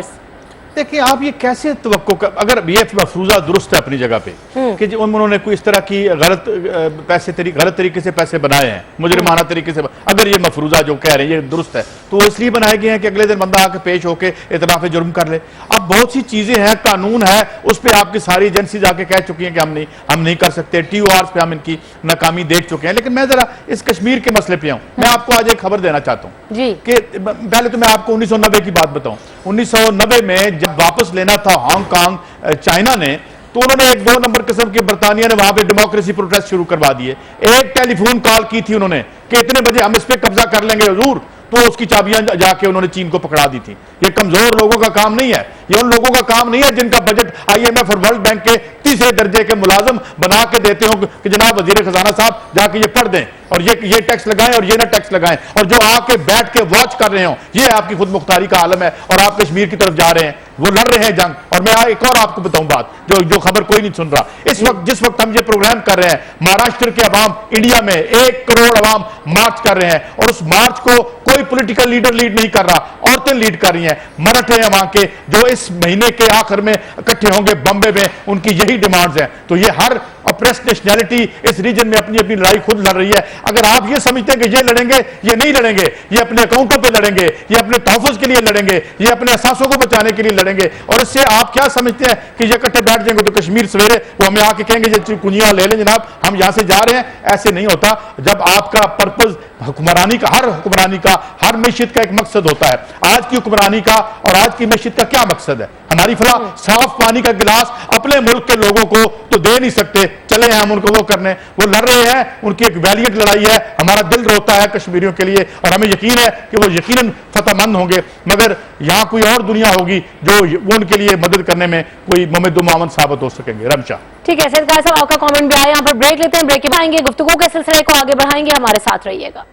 देखिए आप ये कैसे तवक्को कर, अगर ये मफरूजा दुरुस्त है अपनी जगह पे कि जो उन्होंने कोई इस तरह की गलत गलत तरीके से पैसे बनाए हैं, मुजरिमाना तरीके से, अगर ये मफरूजा जो कह रहे हैं ये दुरुस्त है तो वो इसलिए बनाए गए हैं कि अगले दिन बंदा आके पेश होकर इतराफ जुर्म कर ले। अब बहुत सी चीजें हैं, कानून है, उस पर आपकी सारी एजेंसी जाके कह चुकी हैं कि हम नहीं कर सकते। TORs पे हम इनकी नाकामी देख चुके हैं। लेकिन मैं जरा इस कश्मीर के मसले पे आऊं, मैं आपको आज एक खबर देना चाहता हूं जी कि पहले तो मैं आपको 1990 की बात बताऊं। 1990 में जब वापस लेना था हांगकांग चाइना ने, तो उन्होंने एक 2 नंबर किस्म के बरतानिया ने वहां पे डेमोक्रेसी प्रोटेस्ट शुरू करवा दिए। एक टेलीफोन कॉल की थी उन्होंने कि इतने बजे हम इस पे कब्जा कर लेंगे हुजूर, तो उसकी चाबियां जाके उन्होंने चीन को पकड़ा दी थी। ये कमजोर लोगों का काम नहीं है, ये उन लोगों का काम नहीं है जिनका बजट IMF और वर्ल्ड बैंक के तीसरे दर्जे के मुलाजम बना के देते हो कि जनाब वजीर खजाना साहब जाके ये पढ़ दें और ये टैक्स लगाएं और ये ना टैक्स लगाएं, और जो आके बैठ के वॉच कर रहे हो, ये आपकी खुद मुख्तारी का आलम है और आप कश्मीर की तरफ जा रहे हैं, वो लड़ रहे हैं जंग। और मैं एक और आपको बताऊं बात जो खबर कोई नहीं सुन रहा, इस वक्त जिस वक्त हम ये प्रोग्राम कर रहे हैं, महाराष्ट्र के अवाम इंडिया में 1 करोड़ अवाम मार्च कर रहे हैं और उस मार्च को कोई पॉलिटिकल लीडर लीड नहीं कर रहा, औरतें लीड कर रही हैं, मराठे हैं वहां के जो इस महीने के आखिर में इकट्ठे होंगे बॉम्बे में, उनकी यही डिमांड्स हैं। तो ये हर अप्रेस नेशनैलिटी इस रीजन में अपनी अपनी लड़ाई खुद लड़ रही है। अगर आप ये समझते हैं कि ये लड़ेंगे, ये नहीं लड़ेंगे, ये अपने अकाउंटों पे लड़ेंगे, ये अपने तहफ़्फ़ुज़ के लिए लड़ेंगे, ये अपने असासों को बचाने के लिए लड़ेंगे, और इससे आप क्या समझते हैं कि ये इकट्ठे बैठ जाएंगे तो कश्मीर सवेरे वो हमें आके कहेंगे ये कुंजियां ले लें जनाब हम यहां से जा रहे हैं? ऐसे नहीं होता। जब आपका पर्पज हुक्मरानी का, हर हुक्मरानी का, हर मैशियत का एक मकसद होता है। आज की हुक्मरानी का और आज की मैशियत का क्या मकसद है? हमारी फला साफ पानी का गिलास अपने मुल्क के लोगों को तो दे नहीं सकते, चले हैं हम उनको वो करने, वो लड़ रहे हैं, उनकी एक वैलियंट लड़ाई है, हमारा दिल रोता है कश्मीरियों के लिए और हमें यकीन है कि वो यकीनन फतहमंद होंगे। मगर यहाँ कोई और दुनिया होगी जो उनके लिए मदद करने में कोई मुमद्दु मावन साबित हो सकेंगे। रमशा ठीक है सईद काजी साहब, आपका कमेंट भी आया, यहाँ पर ब्रेक लेते हैं, ब्रेक के आएंगे, गुफ्तगू के सिलसिले को आगे बढ़ाएंगे, हमारे साथ रहिएगा।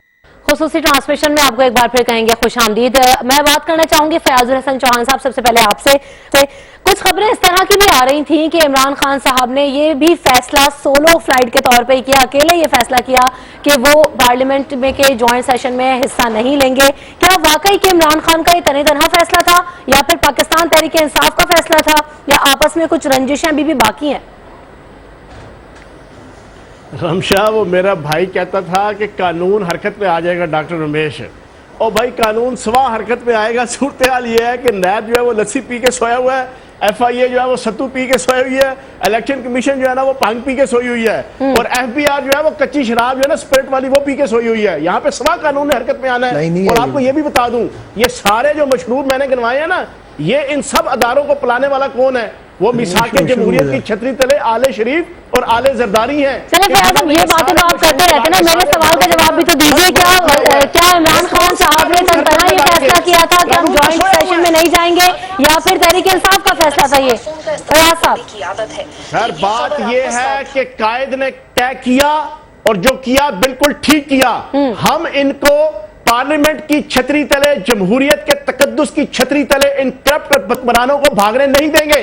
खुसूसी ट्रांसमिशन में आपको एक बार फिर कहेंगे खुशामदीद। मैं बात करना चाहूंगी फयाजुल हसन चौहान साहब, सबसे पहले आपसे कुछ खबरें इस तरह की भी आ रही थी कि इमरान खान साहब ने ये भी फैसला सोलो फ्लाइट के तौर पे किया, अकेले ये फैसला किया कि वो पार्लियामेंट में के जॉइंट सेशन में हिस्सा नहीं लेंगे। क्या वाकई कि इमरान खान का ये तने तनहा फैसला था या फिर पाकिस्तान तहरीक इंसाफ का फैसला था या आपस में कुछ रंजिशें अभी भी बाकी हैं? रमशा, वो मेरा भाई कहता था कि कानून हरकत में आ जाएगा डॉक्टर रमेश, और भाई कानून स्वा हरकत में आएगा। सूरत हाल ये है कि नैब जो है वो लस्सी पी के सोया हुआ है, FIA जो है वो सत्तू पी के सोई हुई है, इलेक्शन कमीशन जो है ना वो भांग पी के सोई हुई है, और FBR जो है वो कच्ची शराब जो है ना स्पिरिट वाली वो पी के सोई हुई है। यहाँ पे स्वा कानून ने हरकत में आना है। नहीं और आपको ये भी बता दूं, ये सारे जो मशरूब मैंने गिनवाए हैं ना, ये इन सब अदारों को पिलाने वाला कौन है? वो मिसाके जमहूरियत की छतरी तले आले शरीफ और आले जरदारी हैं। चले फयाज साहब, ये बातें तो आप करते रहते हैं ना, मेरे सवाल का जवाब भी तो दीजिए। क्या इमरान खान साहब ने तनतना ये फैसला किया था कि हम ज्वाइंट सेशन में नहीं जाएंगे या फिर तहरीक इंसाफ का फैसला था ये? फयाज साहब, सर बात ये है कि कायद ने तय किया और जो किया बिल्कुल ठीक किया। हम इनको पार्लियामेंट की छतरी तले, जमहूरियत के तकद्दुस की छतरी तले इन करप्ट हुक्मरानों को भागने नहीं देंगे।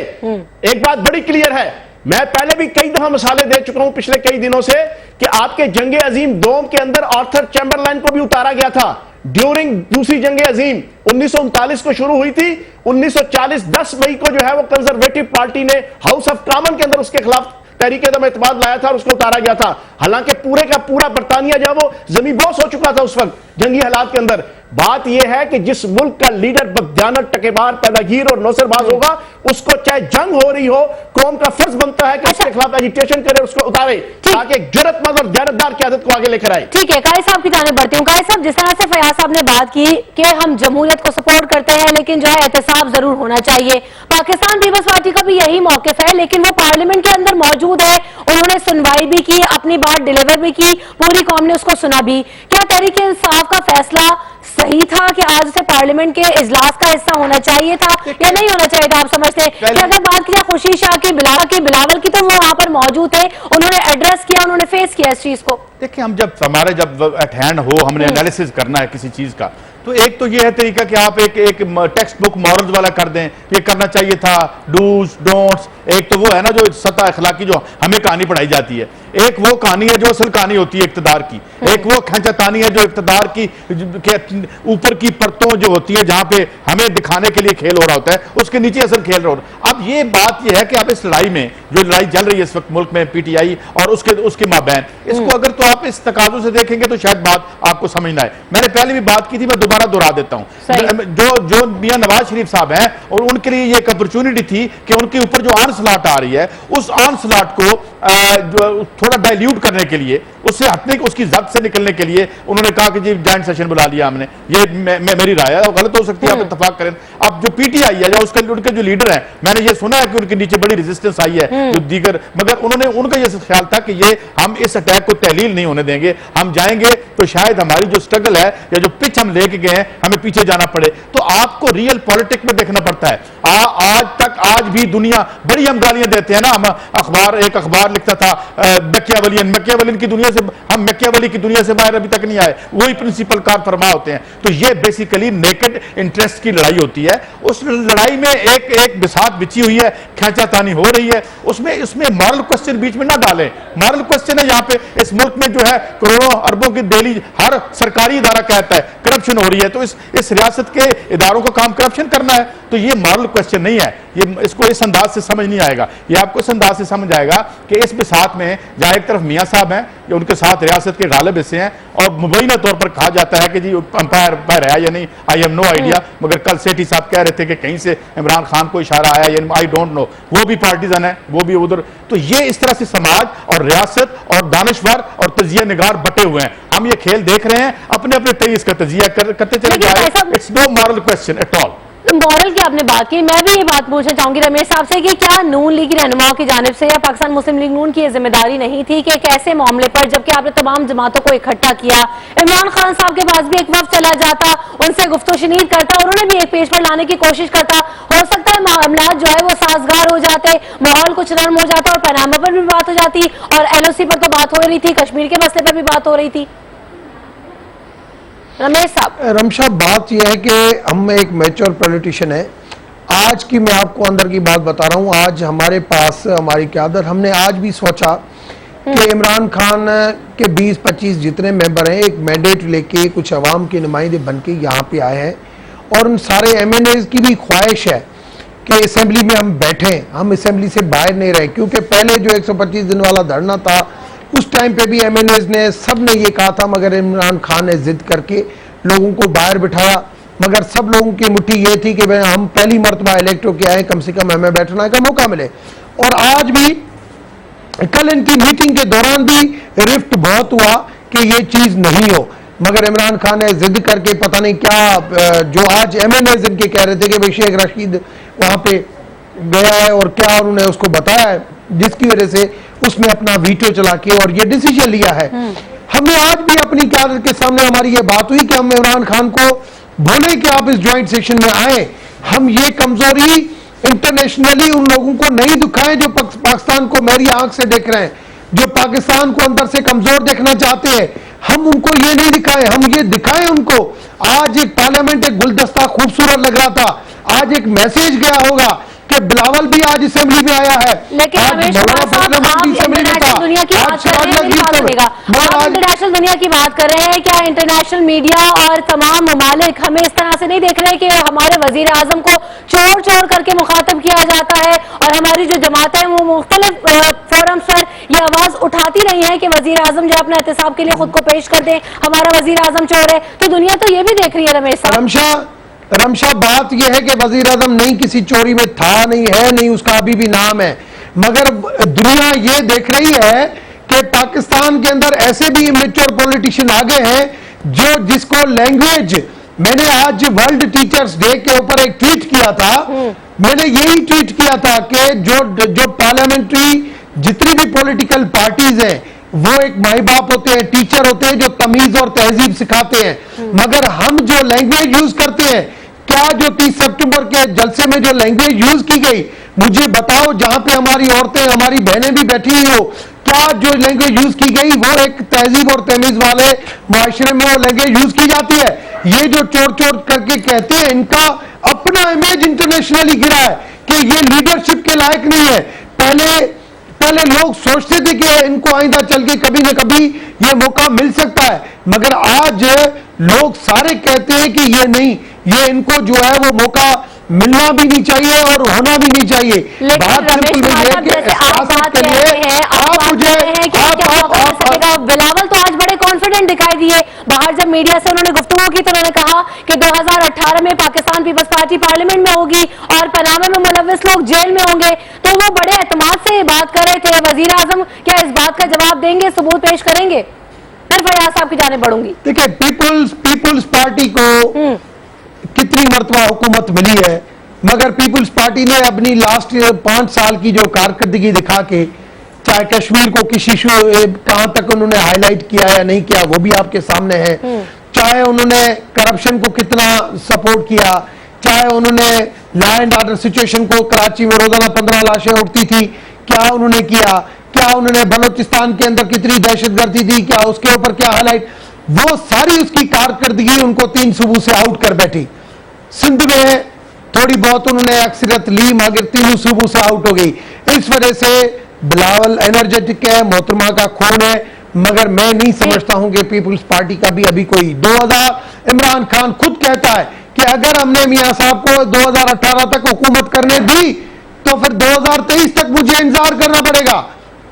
एक बात बड़ी क्लियर है, मैं पहले भी कई दफा मिसालें दे चुका हूं पिछले कई दिनों से कि आपके जंगे अजीम दोम के अंदर आर्थर चैम्बरलाइन को भी उतारा गया था ड्यूरिंग दूसरी जंगे अजीम 1939 को शुरू हुई थी। 1940 10 मई को जो है वो कंजर्वेटिव पार्टी ने हाउस ऑफ कॉमन के अंदर उसके खिलाफ तहरीके दम एतमाद लाया था और उसको उतारा गया था। हालांकि पूरे का पूरा बरतानिया जो वो जमीबोस हो चुका था उस वक्त जंगी हालात के अंदर। बात यह है कि जिस मुल्क का लीडर बददियानत, टकेबार, पैदागीर और नौसरबाज होगा, उसको चाहे जंग हो रही हो, कौम का फर्ज बनता है कि उसके खिलाफ एजिटेशन करे, उसको उतारे, ताकि एक जुर्रतमंद और दयानतदार क़यादत को आगे लेकर आए। ठीक है, काजी साहब की जानिब बढ़ती हूँ। काजी साहब, जिस तरह से फयाज साहब ने बात की कि हम जमहूरियत को सपोर्ट करते हैं लेकिन जो है एहतसाब जरूर होना चाहिए, पाकिस्तान पीपल्स पार्टी का भी यही मौकिफ है, लेकिन वो पार्लियामेंट के अंदर मौजूद है उन्होंने सुनवाई भी की, अपनी बात डिलीवर भी की, पूरी कौम ने उसको सुना भी। क्या तहरीक इंसाफ का फैसला सही था कि आज से पार्लियामेंट के इजलास का हिस्सा होना चाहिए था या नहीं होना चाहिए था? आप समझते हैं कि अगर बात की जाए खुशी शाह की, बिलावल की, तो वो वहां पर मौजूद थे, उन्होंने एड्रेस किया, उन्होंने फेस किया इस चीज को। देखिए, हम जब एट हैंड हो, हमने एनालिसिस करना है किसी चीज का, तो एक तो ये है तरीका कि आप एक टेक्स्ट बुक मॉरल्स वाला कर दें, ये करना चाहिए था, डूज डोंट्स। एक तो वो है ना जो सतह अखलाकी जो हमें कहानी पढ़ाई जाती है, एक वो कहानी है जो असल कहानी होती है इक्तदार की, एक वो खींचातानी है जो इक्तदार की ऊपर की परतों जो होती है जहां पे हमें दिखाने के लिए खेल हो रहा होता है, उसके नीचे असल खेल रहा होता है। अब ये बात ये है कि आप इस लड़ाई में, जो लड़ाई चल रही है इस वक्त मुल्क में पीटीआई और उसके माबैन, इसको अगर तो आप इस तकाजु से देखेंगे तो शायद बात आपको समझना है। मैंने पहले भी बात की थी, मैं दोबारा दोहरा देता हूं। जो मियां नवाज शरीफ साहब हैं, और उनके लिए ये एक अपॉर्चुनिटी थी कि उनके ऊपर जो ऑनस्लॉट आ रही है, उस ऑनस्लॉट को थोड़ा डाइल्यूट करने के लिए, उससे हटने, उसकी जब्त से निकलने के लिए उन्होंने कहा कि जी जॉइंट सेशन बुला लिया हमने। ये मेरी राय है, गलत हो सकती है, आप इत्तेफाक करें। अब जो पीटीआई है या उनके जो लीडर हैं, मैंने ये सुना है कि उनके नीचे बड़ी रेजिस्टेंस आई है जो दीगर, मगर उनका ये ख्याल था कि ये हम इस अटैक को तहलील नहीं होने देंगे, हम जाएंगे तो शायद हमारी जो स्ट्रगल है या जो पिच हम लेके गए हैं हमें पीछे जाना पड़े। तो आपको रियल पॉलिटिक्स में देखना पड़ता है। आज भी दुनिया बड़ी हम गालियां देते हैं ना, हम एक अखबार लिखता था मैकियावेलियन की दुनिया से, हम मैकियावेली की दुनिया से बाहर अभी तक नहीं आए, वही प्रिंसिपल कार फरमा होते हैं। तो ये बेसिकली नेकेड इंटरेस्ट की लड़ाई होती है। उस लड़ाई में एक बिसात बिछी हुई है, खींचातानी हो रही है, उसमें मॉरल क्वेश्चन बीच में ना डालें। मॉरल क्वेश्चन है यहाँ पे, इस मुल्क में जो है करोड़ों अरबों की डेली हर सरकारी इदारा कहता है करप्शन हो रही है, तो इस रियासत के इदारों का काम करप्शन करना है, तो ये मॉरल क्वेश्चन नहीं है। इसको इस अंदाज से समझ नहीं आएगा। ये आपको इस अंदाज से समझ आएगा कि इस बिसात में जहां एक तरफ मियां साहब हैं जो उनके साथ रियासत के गालिब हिस्से हैं, और मुबैना तौर पर कहा जाता है कि जी अंपायर है या नहीं, आई हैव नो आइडिया, मगर कल सेठी साहब कह रहे थे कि कहीं से इमरान खान को इशारा आया या आई डोंट नो, वो भी पार्टीजन है, वो भी उधर। तो ये इस तरह से समाज और रियासत और दानिशवर और तजिया निगार बटे हुए हैं। हम ये खेल देख रहे हैं, अपने अपने तय इसका तजिया करते चले जाए। It's no moral question at all. Moral की आपने बात की, मैं भी ये बात पूछना चाहूंगी रमेश साहब से कि क्या नून लीग रहनुमाओं की जानिब से या पाकिस्तान मुस्लिम लीग नून की ये जिम्मेदारी नहीं थी कि एक ऐसे मामले पर, जबकि आपने तमाम जमातों को इकट्ठा किया, इमरान खान साहब के पास भी एक वक्त चला जाता, उनसे गुफ्तगू-शुनीद करता, उन्होंने भी एक पेज पर लाने की कोशिश करता, हो सकता है मामला जो है वो साजगार हो जाते, माहौल कुछ नरम हो जाता और पनामा पर भी बात हो जाती, और एलओसी पर तो बात हो रही थी, कश्मीर के मसले पर भी बात हो रही थी। रमेश साहब, रमशा, बात यह है कि हम एक मैच्योर पॉलिटिशियन है। आज की मैं आपको अंदर की बात बता रहा हूँ, आज हमारे पास हमारी क़यादत, हमने आज भी सोचा कि इमरान खान के 20-25 जितने मेंबर हैं, एक मैंडेट लेके कुछ अवाम के नुमाइंदे बन के यहाँ पे आए हैं, और उन सारे MNAs की भी ख्वाहिश है कि असेंबली में हम बैठें, हम असेंबली से बाहर नहीं रहे। क्योंकि पहले जो 125 दिन वाला धरना था, उस टाइम पे भी MNAs ने सब ने ये कहा था, मगर इमरान खान ने जिद करके लोगों को बाहर बिठाया। मगर सब लोगों की मुट्ठी ये थी कि भाई हम पहली मरतबा इलेक्ट होके आए, कम से कम हमें बैठने का मौका मिले। और आज भी, कल इनकी मीटिंग के दौरान भी रिफ्ट बहुत हुआ कि ये चीज नहीं हो, मगर इमरान खान ने जिद करके पता नहीं क्या, जो आज MNAs इनके कह रहे थे कि भाई शेख रशीद वहां पे गया है और क्या उन्होंने उसको बताया है, जिसकी वजह से उसने अपना वीटो चला के और ये डिसीजन लिया है। हमने आज भी अपनी क़यादत के सामने हमारी ये बात हुई कि हम इमरान खान को बोले कि आप इस ज्वाइंट सेक्शन में आए। हम ये कमजोरी इंटरनेशनली उन लोगों को नहीं दिखाएं जो पाकिस्तान को मेरी आंख से देख रहे हैं, जो पाकिस्तान को अंदर से कमजोर देखना चाहते हैं। हम उनको ये नहीं दिखाएं, हम ये दिखाएं उनको। आज एक पार्लियामेंट, एक गुलदस्ता खूबसूरत लग रहा था, आज एक मैसेज गया होगा कि बिलावल भी आज असेंबली में आया है। लेकिन इंटरनेशनल दुनिया की बात कर रहे हैं, इंटरनेशनल दुनिया की बात कर रहे हैं, क्या इंटरनेशनल मीडिया और तमाम ममालिक हमें इस तरह से नहीं देख रहे कि हमारे वजीर आजम को चोर चोर करके मुखातब किया जाता है, और हमारी जो जमातें हैं वो मुख्तलिफ फोरम्स पर यह आवाज उठाती रही है कि वजीर आजम जो अपने एहतसाब के लिए खुद को पेश कर दे, हमारा वजीर आजम चोर है। तो दुनिया तो ये भी देख रही है रमेश साहब। रमशा, बात यह है कि वजीर आजम नहीं किसी चोरी में था, नहीं है, नहीं उसका अभी भी नाम है, मगर दुनिया ये देख रही है कि पाकिस्तान के अंदर ऐसे भी इमेच्योर पॉलिटिशियन आ गए हैं जो जिसको लैंग्वेज, मैंने आज वर्ल्ड टीचर्स डे के ऊपर एक ट्वीट किया था, मैंने यही ट्वीट किया था कि जो पार्लियामेंट्री जितनी भी पॉलिटिकल पार्टीज हैं वो एक माई बाप होते हैं, टीचर होते हैं जो तमीज और तहजीब सिखाते हैं, मगर हम जो लैंग्वेज यूज करते हैं, क्या जो 30 सितंबर के जलसे में जो लैंग्वेज यूज की गई, मुझे बताओ, जहां पे हमारी औरतें हमारी बहनें भी बैठी हुई हो, क्या जो लैंग्वेज यूज की गई वो एक तहजीब और तमीज वाले माशरे में वो लैंग्वेज यूज की जाती है? ये जो चोर चोर करके कहते हैं, इनका अपना इमेज इंटरनेशनली गिरा है कि ये लीडरशिप के लायक नहीं है। पहले लोग सोचते थे कि इनको आइंदा चल के कभी ना कभी ये मौका मिल सकता है, मगर आज लोग सारे कहते हैं कि ये नहीं, ये इनको जो है वो मौका मिलना भी नहीं चाहिए और होना भी नहीं चाहिए। लेकिन रमेश साहब, जैसे आप बात कर रहे हैं, आप मुझे बिलावल तो आज बड़े कॉन्फिडेंट दिखाई दिए, बाहर जब मीडिया से उन्होंने गुफ्तगू की तो उन्होंने कहा कि 2018 में पाकिस्तान पीपल्स पार्टी पार्लियामेंट में होगी और पनामा में मुलव्विस लोग जेल में होंगे, तो वो बड़े एतमाद से बात कर रहे थे। वजीर आजम क्या इस बात का जवाब देंगे, सबूत पेश करेंगे? फिर फयाज साहब की जाने बढ़ूंगी। देखिए, पीपुल्स पार्टी को कितनी मर्तबा हुकूमत मिली है, मगर पीपुल्स पार्टी ने अपनी लास्ट 5 साल की जो कारकर्दगी दिखा के, चाहे कश्मीर को किस इशू कहां तक उन्होंने हाईलाइट किया या नहीं किया वो भी आपके सामने है, चाहे उन्होंने करप्शन को कितना सपोर्ट किया, चाहे उन्होंने लॉ एंड ऑर्डर सिचुएशन को, कराची में रोजाना 15 लाशें उठती थी, क्या उन्होंने किया, क्या उन्होंने बलोचिस्तान के अंदर कितनी दहशतगर्दी थी, क्या उसके ऊपर क्या हाईलाइट, वो सारी उसकी कारकर्दगी उनको 3 सूबों से आउट कर बैठी। सिंध में थोड़ी बहुत उन्होंने अक्सरियत ली, मगर 3 सूबों से आउट हो गई। इस वजह से बिलावल एनर्जेटिक है, मोहतरमा का खून है, मगर मैं नहीं समझता हूं कि पीपुल्स पार्टी का भी अभी कोई 2000 इमरान खान खुद कहता है कि अगर हमने मियां साहब को 2018 तक हुकूमत करने दी तो फिर 2023 तक मुझे इंतजार करना पड़ेगा।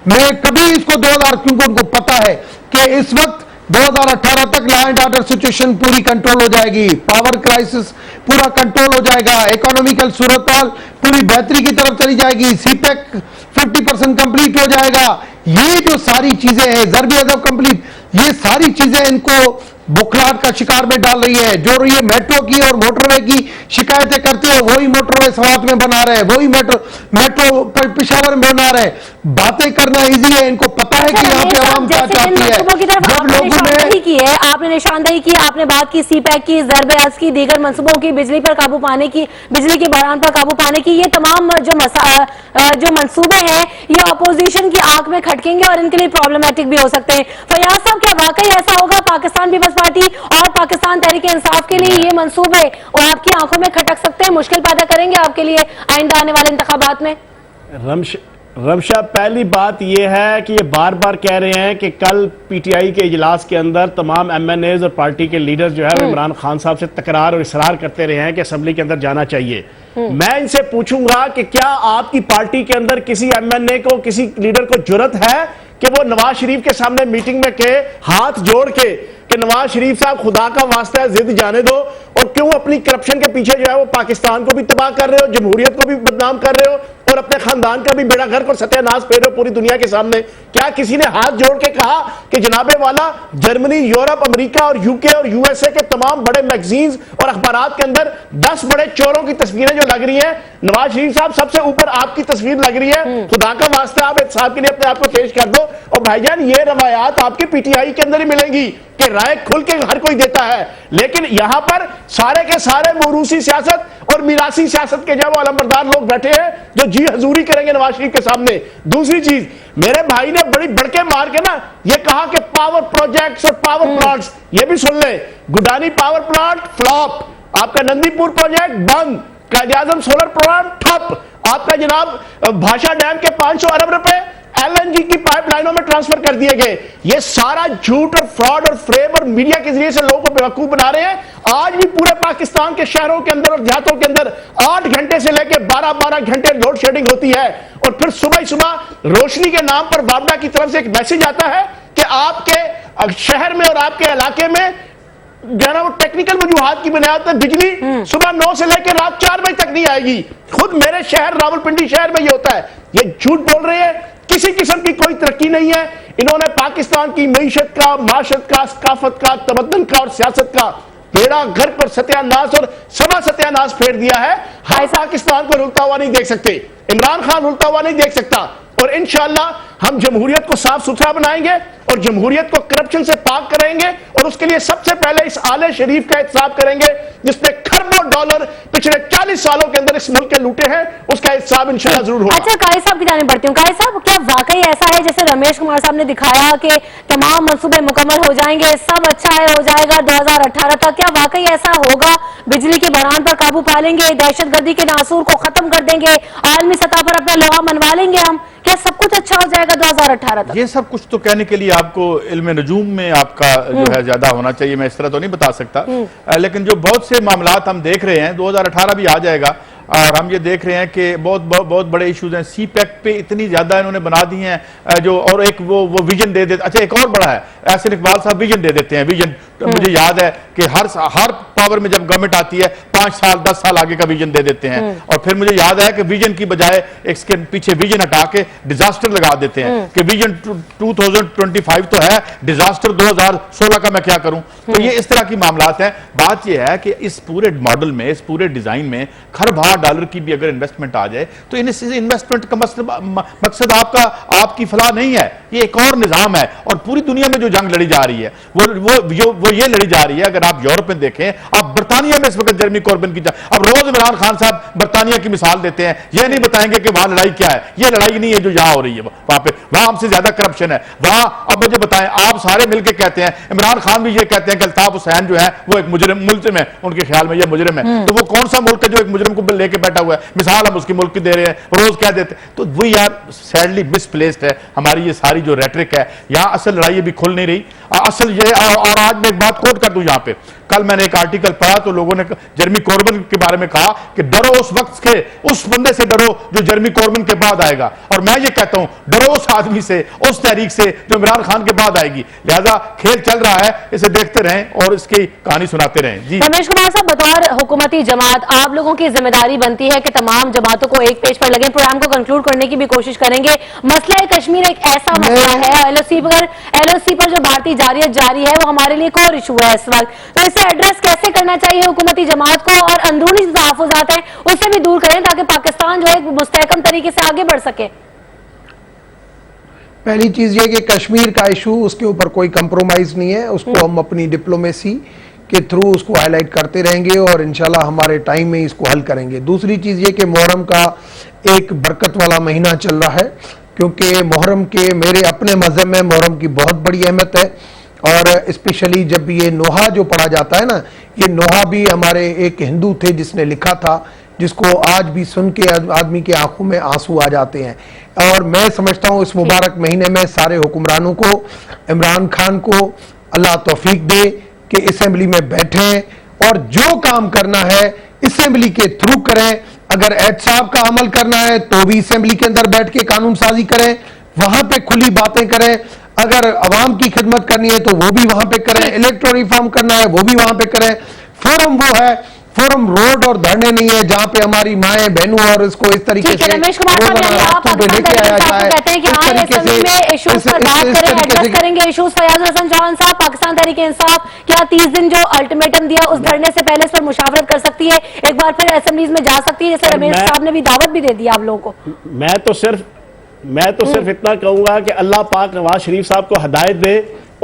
मैं कभी इसको 2000, क्योंकि उनको पता है कि इस वक्त 2018 तक लॉ एंड ऑर्डर सिचुएशन पूरी कंट्रोल हो जाएगी, पावर क्राइसिस पूरा कंट्रोल हो जाएगा, इकोनॉमिकल सूरत हाल पूरी बेहतरी की तरफ चली जाएगी, सीपेक 50% कंप्लीट हो जाएगा। ये जो सारी चीजें हैं, ज़र्बी अदब कंप्लीट, ये सारी चीजें इनको बुखलाहट का शिकार में डाल रही है। जो ये मेट्रो की और मोटरवे की शिकायतें करते हैं, वही मोटरवे सवात में बना रहे हैं, वही मेट्रो पेशावर में बना रहे हैं। बातें करना इजी है, इनको पता है कि यहाँ पे आवाम क्या चाहती है। जब लोगों ने की है, आपने निशानदेही की, आपने बात की सीपैक की, ज़र्बे अज़ की, दीगर मंसूबों की, बिजली पर काबू पाने की, बिजली के बहरान पर काबू पाने की, ये तमाम जो मंसूबे हैं ये अपोजिशन की आंख में खटकेंगे और इनके लिए प्रॉब्लमेटिक भी हो सकते हैं। फयाज साहब, क्या वाकई ऐसा होगा पाकिस्तान पीपल्स पार्टी और पाकिस्तान तहरीक इंसाफ के लिए ये मंसूबे और आपकी आंखों में खटक सकते हैं, मुश्किल पैदा करेंगे आपके लिए आइंदा आने वाले इंतखाबात में? रमशा, पहली बात यह है कि ये बार बार कह रहे हैं कि कल पीटीआई के इजलास के अंदर तमाम एमएनएज और पार्टी के लीडर्स जो है वो इमरान खान साहब से तकरार और इसरार करते रहे हैं कि असेंबली के अंदर जाना चाहिए। मैं इनसे पूछूंगा कि क्या आपकी पार्टी के अंदर किसी एमएनए को, किसी लीडर को जुर्रत है कि वो नवाज शरीफ के सामने मीटिंग में के हाथ जोड़ के कि नवाज शरीफ साहब खुदा का वास्ता है जिद जाने दो, और क्यों अपनी करप्शन के पीछे जो है वो पाकिस्तान को भी तबाह कर रहे हो, जमहूरियत को भी बदनाम कर रहे हो और अपने खानदान का भी बेड़ा गर्क और सत्यानाश फेर रहे हो पूरी दुनिया के सामने? क्या किसी ने हाथ जोड़ के कहा कि जनाबे वाला जर्मनी, यूरोप, अमेरिका और यूके और यूएसए के तमाम बड़े मैगजीन्स और अखबारात के अंदर 10 बड़े चोरों की तस्वीरें जो लग रही हैं, नवाज शरीफ साहब सबसे ऊपर आपकी तस्वीर लग रही है, खुदा का वास्ता आप साहब के लिए अपने आप को पेश कर दो। और भाईजान, ये रवायात आपकी पीटीआई के अंदर ही मिलेंगी कि राय खुल के हर कोई देता है, लेकिन यहां पर सारे के सारे मौरूसी सियासत और मिरासी सियासत के जो अलमबरदार लोग बैठे हैं जो जी हजूरी करेंगे नवाज शरीफ के सामने। दूसरी चीज, मेरे भाई ने बड़ी बड़के मार के ना ये कहा कि पावर प्रोजेक्ट्स और पावर प्लांट्स, ये भी सुन ले, गुडानी पावर प्लांट फ्लॉप, आपका नंदीपुर प्रोजेक्ट बंद, कायद-ए-आज़म सोलर प्लांट ठप, आपका जनाब भाषा डैम के 500 अरब रुपए एलएनजी की पाइपलाइनों में ट्रांसफर कर दिए गए। ये सारा झूठ और फ्रॉड और फ्रेम और मीडिया के जरिए से लोगों को बेवकूफ बना रहे हैं। आज भी पूरे पाकिस्तान के शहरों के अंदर और देहातों के अंदर 8 घंटे से लेकर 12-12 घंटे लोड शेडिंग होती है, और फिर सुबह ही सुबह रोशनी के नाम पर वापडा की तरफ से एक मैसेज आता है कि आपके शहर में और आपके इलाके में टेक्निकल वजूहात की बुनियाद पर बिजली सुबह 9 से लेकर रात 4 बजे तक नहीं आएगी। खुद मेरे शहर रावलपिंडी शहर में ये होता है। ये झूठ बोल रहे हैं, किसी किस्म की कोई तरक्की नहीं है। इन्होंने पाकिस्तान की मईशत का, माशरत का, सकाफत का, तमद्दुन का और सियासत का बेड़ा घर पर सत्यानाश और सभा सत्यानाश फेर दिया है। हर पाकिस्तान को रुलता हुआ नहीं देख सकते, इमरान खान रुलता हुआ नहीं देख सकता, और इंशाअल्लाह हम जमहूरियत को साफ सुथरा बनाएंगे और जमहूरियत को करप्शन से पाक करेंगे और उसके लिए सबसे पहले इस आले शरीफ का एहतसाब करेंगे जिसने खरबों डॉलर पिछले 40 सालों के अंदर इस मुल्क के लूटे हैं, उसका एहतसाब इंशाअल्लाह जरूर होगा। अच्छा, काई साहब की जाने बढ़ती हूँ। काई साहब, क्या वाकई ऐसा है जैसे रमेश कुमार साहब ने दिखाया कि तमाम मंसूबे मुकम्मल हो जाएंगे, सब अच्छा है हो जाएगा 2018 तक? क्या वाकई ऐसा होगा? बिजली की बढ़ान पर काबू पा लेंगे, दहशतगर्दी के नासूर को खत्म कर देंगे, आलमी सतह पर अपना लोहा मनवा लेंगे हम? क्या सब कुछ अच्छा हो जाएगा 2018 तक? ये सब कुछ तो कहने के लिए आपको इल्म नजूम में आपका जो है ज्यादा होना चाहिए, मैं इस तरह तो नहीं बता सकता। लेकिन जो बहुत से मामलात हम देख रहे हैं, 2018 भी आ जाएगा और हम ये देख रहे हैं कि बहुत बड़े इश्यूज हैं। सी पैक पे इतनी ज्यादा इन्होंने बना दी हैं जो, और एक वो विजन दे देते। अच्छा, एक और बड़ा है, एहसन इकबाल साहब विजन दे देते हैं। विजन मुझे याद है कि हर पावर में जब गवर्नमेंट आती है 5 साल 10 साल आगे का विजन दे देते हैं। और फिर मुझे याद है कि विजन की बजाय इसके पीछे विजन हटा के डिजास्टर लगा देते हैं कि विजन 2025 तो है, डिजास्टर 2016 का मैं क्या करूं। तो ये इस तरह की मामलात हैं। बात यह है कि इस पूरे मॉडल में, इस पूरे डिजाइन में खरबों डॉलर की भी अगर इन्वेस्टमेंट आ जाए तो इन इन्वेस्टमेंट का मकसद आपकी फलाह नहीं है, ये एक और निजाम है। और पूरी दुनिया में जो जंग लड़ी जा रही है वो ये लड़ी जा रही है। अगर आप यूरोप में देखें, आप बर्तानिया में इस वक्त जेरेमी कॉर्बिन की अब रोज इमरान खान साहब बर्तानिया की मिसाल देते हैं, ये नहीं बताएंगे कि वहां लड़ाई क्या है। ये लड़ाई नहीं है जो यहां हो रही है, वहां हमसे ज्यादा करप्शन है वहां। अब मुझे बताएं, आप सारे मिलकर कहते हैं, इमरान खान भी ये कहते हैं कि अल्ताफ हुसैन जो है वो एक मुजरिम है, उनके ख्याल में ये मुजरिम है। तो वो कौन सा मुल्क है जो एक मुजरिम को लेके बैठा हुआ है? मिसाल हम उसकी मुल्क की दे रहे हैं, रोज क्या देते हैं। तो वो यार सैडली मिसप्लेस्ड है हमारी ये सारी जो रेटरिक है। यहां असल लड़ाई भी खुल नहीं रही असल ये। और आज मैं एक बात कोट कर दूं यहां पे, कल मैंने एक आर्टिकल पढ़ा तो लोगों ने जेरेमी कॉर्बिन के बारे में कहा कि डरो उस वक्त के, उस बंदे से डरो जो जेरेमी कॉर्बिन के बाद आएगा। और मैं ये कहता हूं, डरो उस आदमी से, उस तहरीक से जो इमरान खान के बाद आएगी। लिहाजा खेल चल रहा है, इसे देखते रहें और इसकी कहानी सुनाते रहें। जी रमेश कुमार साहब, बतौर हुकूमती जमात आप लोगों की जिम्मेदारी बनती है कि तमाम जमातों को एक पेज पर लगे। प्रोग्राम को कंक्लूड करने की भी कोशिश करेंगे। मसला कश्मीर एक ऐसा मसला है, एलओसी पर जो भारतीय जारियत जारी है वो हमारे लिए एक और इशू है इस वक्त। तो इसे एड्रेस कैसे करना चाहिए हुकूमती जमात को, और अंदरूनी तहफ़्फ़ुज़ात हैं उससे भी दूर करें ताकि पाकिस्तान जो है मुस्तहकम तरीके से आगे बढ़ सके? पहली चीज ये कि कश्मीर का इशू, उसके ऊपर कोई कंप्रोमाइज नहीं है, उसको हम अपनी डिप्लोमेसी के थ्रू उसको हाईलाइट करते रहेंगे और इंशाल्लाह हमारे टाइम में इसको हल करेंगे। दूसरी चीज ये कि मुहर्रम का एक बरकत वाला महीना चल रहा है, क्योंकि मुहर्रम के, मेरे अपने मजहब में मुहर्रम की बहुत बड़ी अहमियत है। और स्पेशली जब ये नोहा जो पढ़ा जाता है ना, ये नोहा भी हमारे एक हिंदू थे जिसने लिखा था, जिसको आज भी सुन के आदमी के आंखों में आंसू आ जाते हैं। और मैं समझता हूँ इस मुबारक महीने में सारे हुक्मरानों को, इमरान खान को अल्लाह तौफीक दे कि असेंबली में बैठें और जो काम करना है असेंबली के थ्रू करें। अगर एहतसाब का अमल करना है तो भी असेंबली के अंदर बैठ के कानून साजी करें, वहां पे खुली बातें करें। अगर अवाम की खिदमत करनी है तो वो भी वहां पे करें, इलेक्टोरल रिफॉर्म करना है वो भी वहां पे करें। फोरम वो है, फोरम रोड और धरने नहीं है जहां पे हमारी माएं बहनों और इसको इस तरीके से रमेश कुमार साहब, लेके आया जाए, कहते हैं कि हाँ असेंबली में इश्यूज पर बात करें, एड्रेस करेंगे इश्यूज। फयाजुल हसन चौहान साहब, पाकिस्तान तहरीक इंसाफ क्या 30 दिन जो अल्टीमेटम दिया उस धरने से पहले इस पर मुशावरत कर सकती है, एक बार फिर असेंबलीज में जा सकती है, जैसे रमेश साहब ने भी दावत भी दे दी आप लोगों को? मैं तो सिर्फ इतना कहूंगा कि अल्लाह पाक नवाज शरीफ साहब को हिदायत दे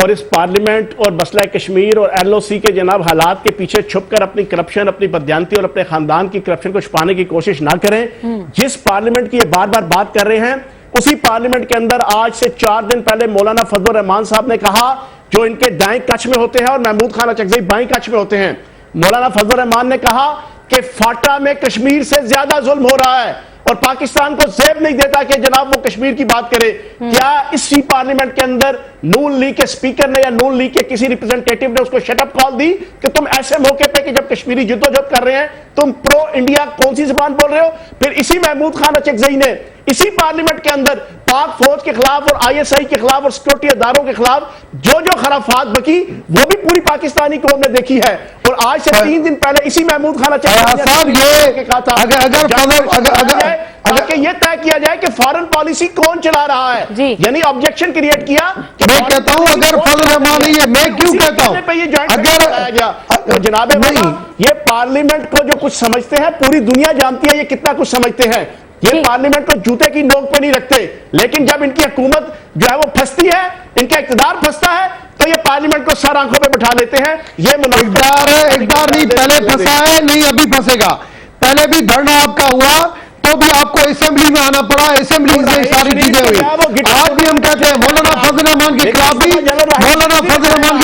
और इस पार्लियामेंट और मसला कश्मीर और एलओसी के जनाब हालात के पीछे छुपकर अपनी करप्शन, अपनी बदयांती और अपने खानदान की करप्शन को छुपाने की कोशिश ना करें। जिस पार्लियामेंट की ये बार बार बात कर रहे हैं, उसी पार्लियामेंट के अंदर आज से 4 दिन पहले मौलाना फजल रहमान साहब ने कहा, जो इनके दाएं कक्ष में होते हैं और महमूद खान अचकज़ई बाएं कक्ष में होते हैं, मौलाना फजल रहमान ने कहा कि फाटा में कश्मीर से ज्यादा जुल्म हो रहा है और पाकिस्तान को ज़ेब नहीं देता कि जनाब वो कश्मीर की बात करे। क्या इसी पार्लियामेंट के अंदर नून लीग के स्पीकर ने या नून लीग के किसी रिप्रेजेंटेटिव ने उसको शटअप कॉल दी कि तुम ऐसे मौके पे कि जब कश्मीरी जद्दोजहद कर रहे हैं तुम प्रो इंडिया कौन सी जुबान बोल रहे हो? फिर इसी महमूद खान अचकज़ई ने इसी पार्लियामेंट के अंदर पाक फौज के खिलाफ और आईएसआई के खिलाफ और सिक्योरिटी अदारों के खिलाफ जो जो खराफात बकी वो भी पूरी पाकिस्तानी कौम ने देखी है। और आज से 3 दिन पहले इसी महमूद खान अचकज़ई ने कहा था अगर ये तय किया जाए कि फॉरेन पॉलिसी कौन चला रहा है, यानी ऑब्जेक्शन क्रिएट किया। मैं कहता हूं अगर फजल रहमान नहीं है, मैं क्यों कहता हूं अगर जनाब ये पार्लियामेंट को जो कुछ समझते हैं पूरी दुनिया जानती है ये कितना कुछ समझते हैं। ये जी। पार्लियामेंट को जूते की नोक पे नहीं रखते, लेकिन जब इनकी हुकूमत जो है वो फंसती है, इनका इक़्तिदार फंसता है, तो ये पार्लियामेंट को सर आंखों पे बैठा लेते हैं। ये इक़्तिदार नहीं, पहले फंसा है, नहीं अभी फंसेगा। पहले भी धरना आपका हुआ तो भी आपको असेंबली में आना पड़ा, असेंबली से सारी चीजें हुई। आज भी हम कहते हैं मौलाना फजल रहमान के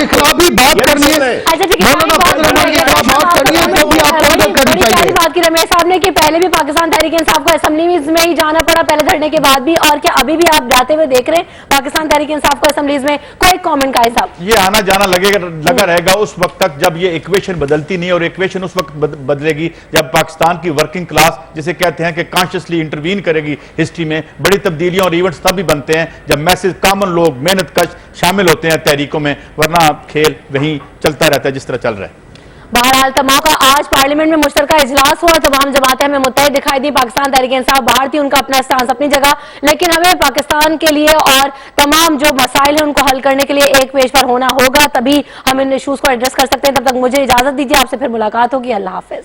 खिलाफ भी बात करनी है, अच्छा ठीक है, मौलाना फजल रहमान के खिलाफ बात करनी है तो भी आपको मदद करनी बड़ी चाहिए। सारी बात की रमेश साहब ने कि पहले भी पाकिस्तान तहरीक इंसाफ को असेंबली में ही जाना पड़ा, पहले धरने के बाद भी, और क्या अभी भी आप जाते हुए देख रहे हैं पाकिस्तान तहरीक इंसाफ को असेंबलीज में? कोई कॉमेंट का साहब? ये आना जाना लगा रहेगा उस वक्त तक जब ये इक्वेशन बदलती नहीं, और इक्वेशन उस वक्त बदलेगी जब पाकिस्तान की वर्किंग क्लास, जिसे कहते हैं कि कॉन्शियसली इंटरवीन करेगी हिस्ट्री में। बड़ी तब्दीलियां और इवेंट्स तब भी बनते हैं जब मैसेज कॉमन लोग मेहनत कश शामिल होते हैं तहरीकों में, वरना खेल वहीं चलता रहता है जिस तरह चल रहा है। बहरहाल तमाम का आज पार्लियामेंट में मुश्तरका इजलास हुआ, तमाम जमातें हमें मुत्तहिद दिखाई दी। पाकिस्तान तहरीक इंसाफ बाहर थी, उनका अपना स्टांस अपनी जगह, लेकिन हमें पाकिस्तान के लिए और तमाम जो मसाइल हैं उनको हल करने के लिए एक पेज पर होना होगा, तभी हम इन इशूज को एड्रेस कर सकते हैं। तब तक मुझे इजाजत दीजिए, आपसे फिर मुलाकात होगी। अल्लाह हाफिज।